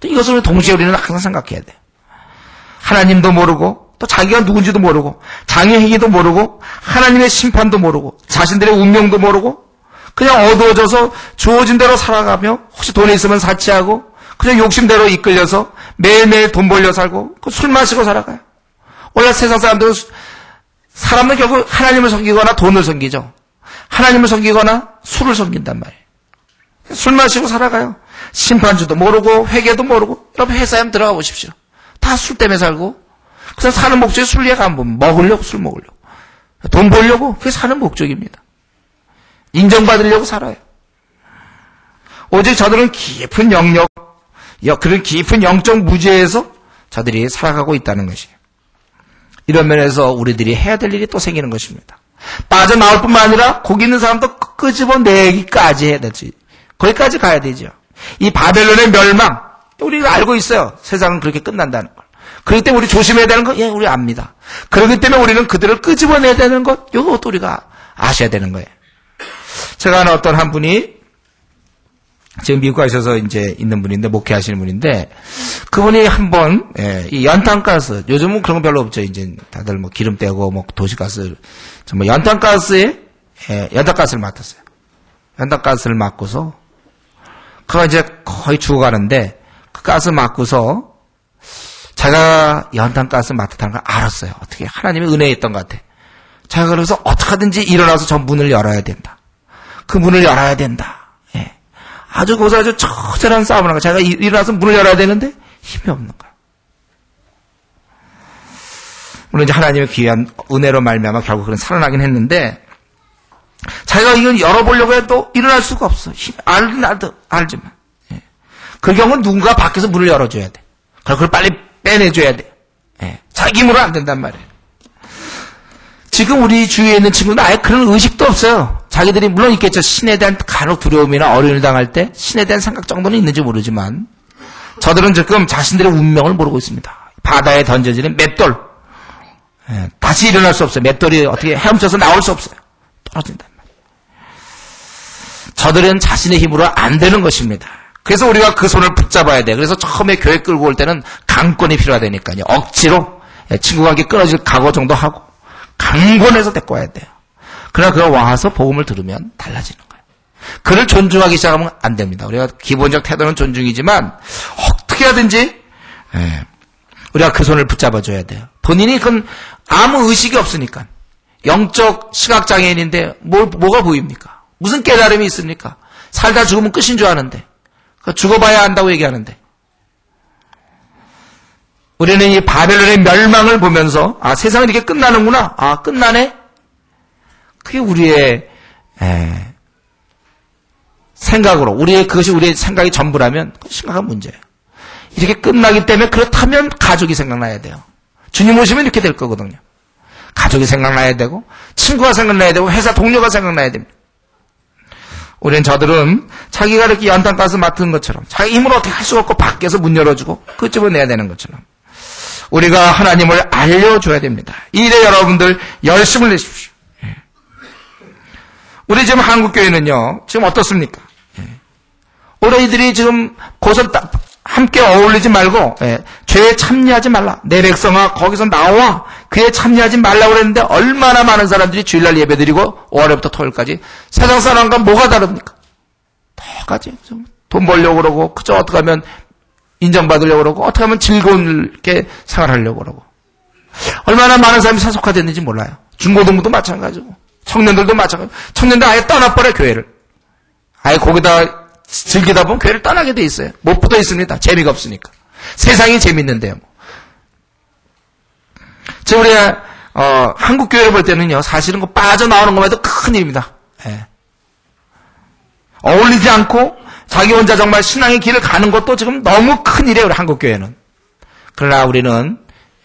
Speaker 1: 또 이것을 동시에 우리는 항상 생각해야 돼요. 하나님도 모르고, 또 자기가 누군지도 모르고, 장의 행위도 모르고, 하나님의 심판도 모르고, 자신들의 운명도 모르고, 그냥 어두워져서 주어진 대로 살아가며 혹시 돈이 있으면 사치하고 그냥 욕심대로 이끌려서 매일매일 돈 벌려 살고 술 마시고 살아가요. 원래 세상 사람들은 결국 하나님을 섬기거나 돈을 섬기죠. 하나님을 섬기거나 술을 섬긴단 말이에요. 술 마시고 살아가요. 심판주도 모르고 회개도 모르고. 여러분 회사에 한번 들어가 보십시오. 다 술 때문에 살고 그래서 사는 목적이 술 이해가 안 보면 먹으려고 술 먹으려고 돈 벌려고 그게 사는 목적입니다. 인정받으려고 살아요. 오직 저들은 깊은 그런 깊은 영적 무지에서 저들이 살아가고 있다는 것이에요. 이런 면에서 우리들이 해야 될 일이 또 생기는 것입니다. 빠져나올 뿐만 아니라 거기 있는 사람도 끄집어내기까지 해야 되지. 거기까지 가야 되죠. 이 바벨론의 멸망, 우리가 알고 있어요. 세상은 그렇게 끝난다는 걸. 그렇기 때문에 우리 조심해야 되는 거, 우리 압니다. 그렇기 때문에 우리는 그들을 끄집어내야 되는 것, 이것도 우리가 아셔야 되는 거예요. 제가 아는 어떤 한 분이 지금 미국 가셔서 이제 있는 분인데 목회하시는 분인데 그분이 한번 이 연탄가스 요즘은 그런 거 별로 없죠. 이제 다들 뭐 기름 떼고 뭐 도시가스 정말 연탄가스를 맡았어요. 연탄가스를 맡고서 그가 이제 거의 죽어가는데 그 가스 맡고서 자기가 연탄가스 맡았다는 걸 알았어요. 어떻게 하나님의 은혜였던 것 같아. 자기가 그래서 어떻게든지 일어나서 저 문을 열어야 된다. 그 문을 열어야 된다. 예. 아주 거기서 아주 처절한 싸움을 한 거야. 자기가 일어나서 문을 열어야 되는데 힘이 없는 거야. 물론 이제 하나님의 귀한 은혜로 말미암아 결국 그는 살아나긴 했는데 자기가 이걸 열어보려고 해도 일어날 수가 없어. 알지만. 예. 그 경우는 누군가 밖에서 문을 열어줘야 돼. 그걸 빨리 빼내줘야 돼. 예. 자기 힘으로 안 된단 말이에요. 지금 우리 주위에 있는 친구는 아예 그런 의식도 없어요. 자기들이 물론 있겠죠. 신에 대한 간혹 두려움이나 어려움을 당할 때 신에 대한 생각 정도는 있는지 모르지만 저들은 지금 자신들의 운명을 모르고 있습니다. 바다에 던져지는 맷돌. 예, 다시 일어날 수 없어요. 맷돌이 어떻게 헤엄쳐서 나올 수 없어요. 떨어진단 말이에요. 저들은 자신의 힘으로 안 되는 것입니다. 그래서 우리가 그 손을 붙잡아야 돼요. 그래서 처음에 교회 끌고 올 때는 강권이 필요하다니까요. 억지로 친구가 함께 끊어질 각오 정도 하고 강권해서 데리고 와야 돼요. 그러나 그가 와서 복음을 들으면 달라지는 거예요. 그를 존중하기 시작하면 안 됩니다. 우리가 기본적 태도는 존중이지만 어떻게 하든지 우리가 그 손을 붙잡아줘야 돼요. 본인이 그건 아무 의식이 없으니까. 영적 시각장애인인데 뭐가 보입니까? 무슨 깨달음이 있습니까? 살다 죽으면 끝인 줄 아는데. 죽어봐야 한다고 얘기하는데. 우리는 이 바벨론의 멸망을 보면서 세상은 이렇게 끝나는구나. 끝나네. 그게 우리의 생각으로 그것이 우리의 생각이 전부라면 그건 심각한 문제예요. 이렇게 끝나기 때문에 그렇다면 가족이 생각나야 돼요. 주님 오시면 이렇게 될 거거든요. 가족이 생각나야 되고 친구가 생각나야 되고 회사 동료가 생각나야 됩니다. 저들은 자기가 이렇게 연탄 가스 맡은 것처럼 자기 힘으로 어떻게 할 수가 없고 밖에서 문 열어주고 끄집어내야 되는 것처럼 우리가 하나님을 알려줘야 됩니다. 이 일에 여러분들 열심을 내십시오. 우리 지금 한국교회는요, 지금 어떻습니까? 우리들이 지금 곳을 함께 어울리지 말고, 죄에 참여하지 말라. 내 백성아, 거기서 나와. 그에 참여하지 말라고 그랬는데, 얼마나 많은 사람들이 주일날 예배 드리고, 월요일부터 토요일까지 세상 사람과 뭐가 다릅니까? 똑같이. 돈 벌려고 그러고, 그저 어떻게 하면 인정받으려고 그러고, 어떻게 하면 즐거운게 생활하려고 그러고. 얼마나 많은 사람이 세속화됐는지 몰라요. 중고등부도 마찬가지고. 청년들도 마찬가지고. 청년들 아예 떠나버려, 교회를. 아예 거기다 즐기다 보면 교회를 떠나게 돼 있어요. 못 붙어 있습니다. 재미가 없으니까. 세상이 재밌는데요. 우리 한국 교회를 볼 때는요, 사실은 빠져나오는 것만 해도 큰 일입니다. 어울리지 않고 자기 혼자 정말 신앙의 길을 가는 것도 지금 너무 큰 일이에요, 우리 한국 교회는. 그러나 우리는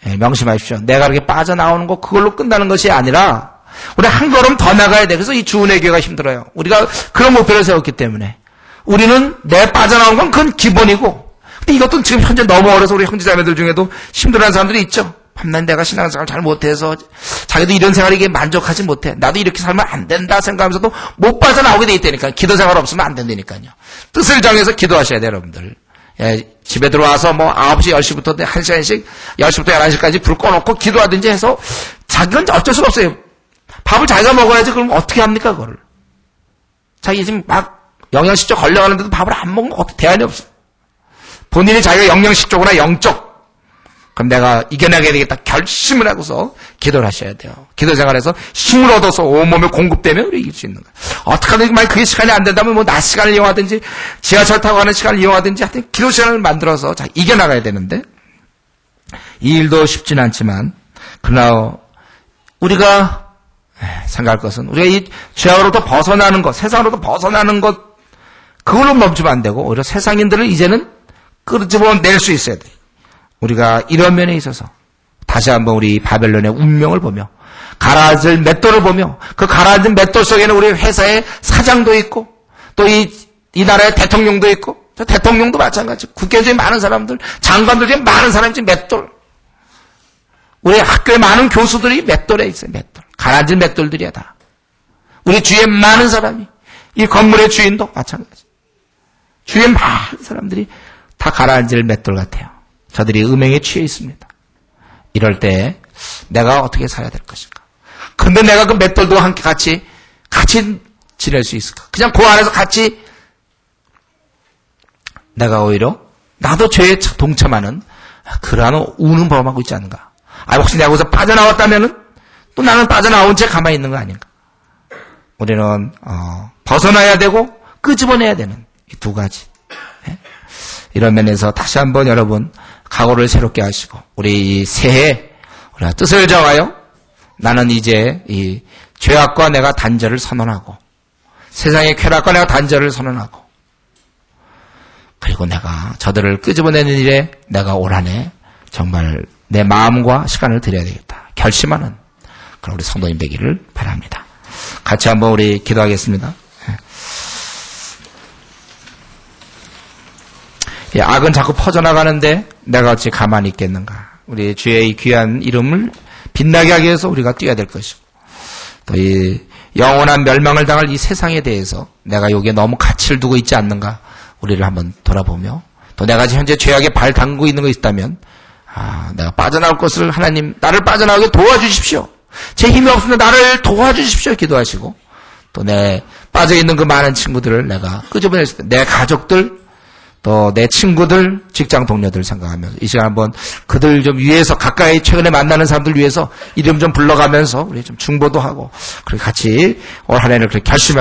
Speaker 1: 명심하십시오. 내가 이렇게 빠져나오는 거 그걸로 끝나는 것이 아니라 우리 한 걸음 더 나가야 돼. 그래서 이 주은혜 교회가 힘들어요. 우리가 그런 목표를 세웠기 때문에. 우리는 내 빠져나온 건 그건 기본이고. 근데 이것도 지금 현재 너무 어려서 우리 형제자매들 중에도 힘들어하는 사람들이 있죠. 밤낮 내가 신앙생활 잘 못해서 자기도 이런 생활에 이게 만족하지 못해. 나도 이렇게 살면 안 된다 생각하면서도 못 빠져나오게 돼 있다니까요. 기도 생활 없으면 안 된다니까요. 뜻을 정해서 기도하셔야 돼요, 여러분들. 집에 들어와서 9시, 10시부터 1시간씩 10시부터 11시까지 불 꺼놓고 기도하든지 해서 자기는 어쩔 수가 없어요. 밥을 자기가 먹어야지. 그럼 어떻게 합니까, 그거를? 자기 지금 막 영양실조 걸려가는데도 밥을 안 먹으면 어떻게 대안이 없어. 본인이 자기가 영양실조구나, 영적. 그럼 내가 이겨내야 되겠다. 결심을 하고서 기도를 하셔야 돼요. 기도 생활에서 힘을 얻어서 온몸에 공급되면 우리 이길 수 있는 거예요. 어떻게 하든지 만약 그게 시간이 안 된다면 낮 시간을 이용하든지 지하철 타고 가는 시간을 이용하든지 하여튼 기도 시간을 만들어서 이겨나가야 되는데 이 일도 쉽진 않지만 그러나 우리가 생각할 것은 우리가 이 죄악으로부터 벗어나는 것, 세상으로부터 벗어나는 것 그걸로 멈추면 안 되고 오히려 세상인들을 이제는 끄집어낼 수 있어야 돼. 우리가 이런 면에 있어서 다시 한번 우리 바벨론의 운명을 보며 가라앉을 맷돌을 보며 그 가라앉은 맷돌 속에는 우리 회사의 사장도 있고 또 이 나라의 대통령도 있고 저 대통령도 마찬가지. 국회 중에 많은 사람들, 장관들 중에 많은 사람이 지금 맷돌. 우리 학교에 많은 교수들이 맷돌에 있어요. 맷돌. 가라앉은 맷돌들이야 다. 우리 주위에 많은 사람이 이 건물의 주인도 마찬가지. 주위에 많은 사람들이 다 가라앉을 맷돌 같아요. 저들이 음행에 취해 있습니다. 이럴 때 내가 어떻게 살아야 될 것인가? 근데 내가 그 맷돌도 함께 같이 지낼 수 있을까? 그냥 그 안에서 같이 내가 오히려 나도 죄에 동참하는 그러한 우는 범하고 있지 않은가? 혹시 내가 거기서 빠져나왔다면은 또 나는 빠져나온 채 가만히 있는 거 아닌가? 우리는 벗어나야 되고 끄집어내야 되는 이 두 가지. 이런 면에서 다시 한번 여러분 각오를 새롭게 하시고 우리 이 새해 우리가 뜻을 정하여 나는 이제 이 죄악과 내가 단절을 선언하고 세상의 쾌락과 내가 단절을 선언하고 그리고 내가 저들을 끄집어내는 일에 내가 올 한 해 정말 내 마음과 시간을 들여야 되겠다. 결심하는 그런 우리 성도님 되기를 바랍니다. 같이 한번 우리 기도하겠습니다. 악은 자꾸 퍼져나가는데 내가 어찌 가만히 있겠는가. 우리 주의 이 귀한 이름을 빛나게 하기 위해서 우리가 뛰어야 될 것이고 또 이 영원한 멸망을 당할 이 세상에 대해서 내가 여기에 너무 가치를 두고 있지 않는가 우리를 한번 돌아보며 또 내가 지금 현재 죄악에 발 담그고 있는 거 있다면 내가 빠져나올 것을 하나님 나를 빠져나오게 도와주십시오. 제 힘이 없으면 나를 도와주십시오. 기도하시고 또 내 빠져있는 그 많은 친구들을 내가 끄집어낼 수 있다. 내 가족들 또 내 친구들, 직장 동료들 생각하면서 이 시간 한번 그들 좀 위해서 가까이 최근에 만나는 사람들 위해서 이름 좀 불러가면서 우리 좀 중보도 하고 그렇게 같이 올 한 해를 그렇게 결심하면서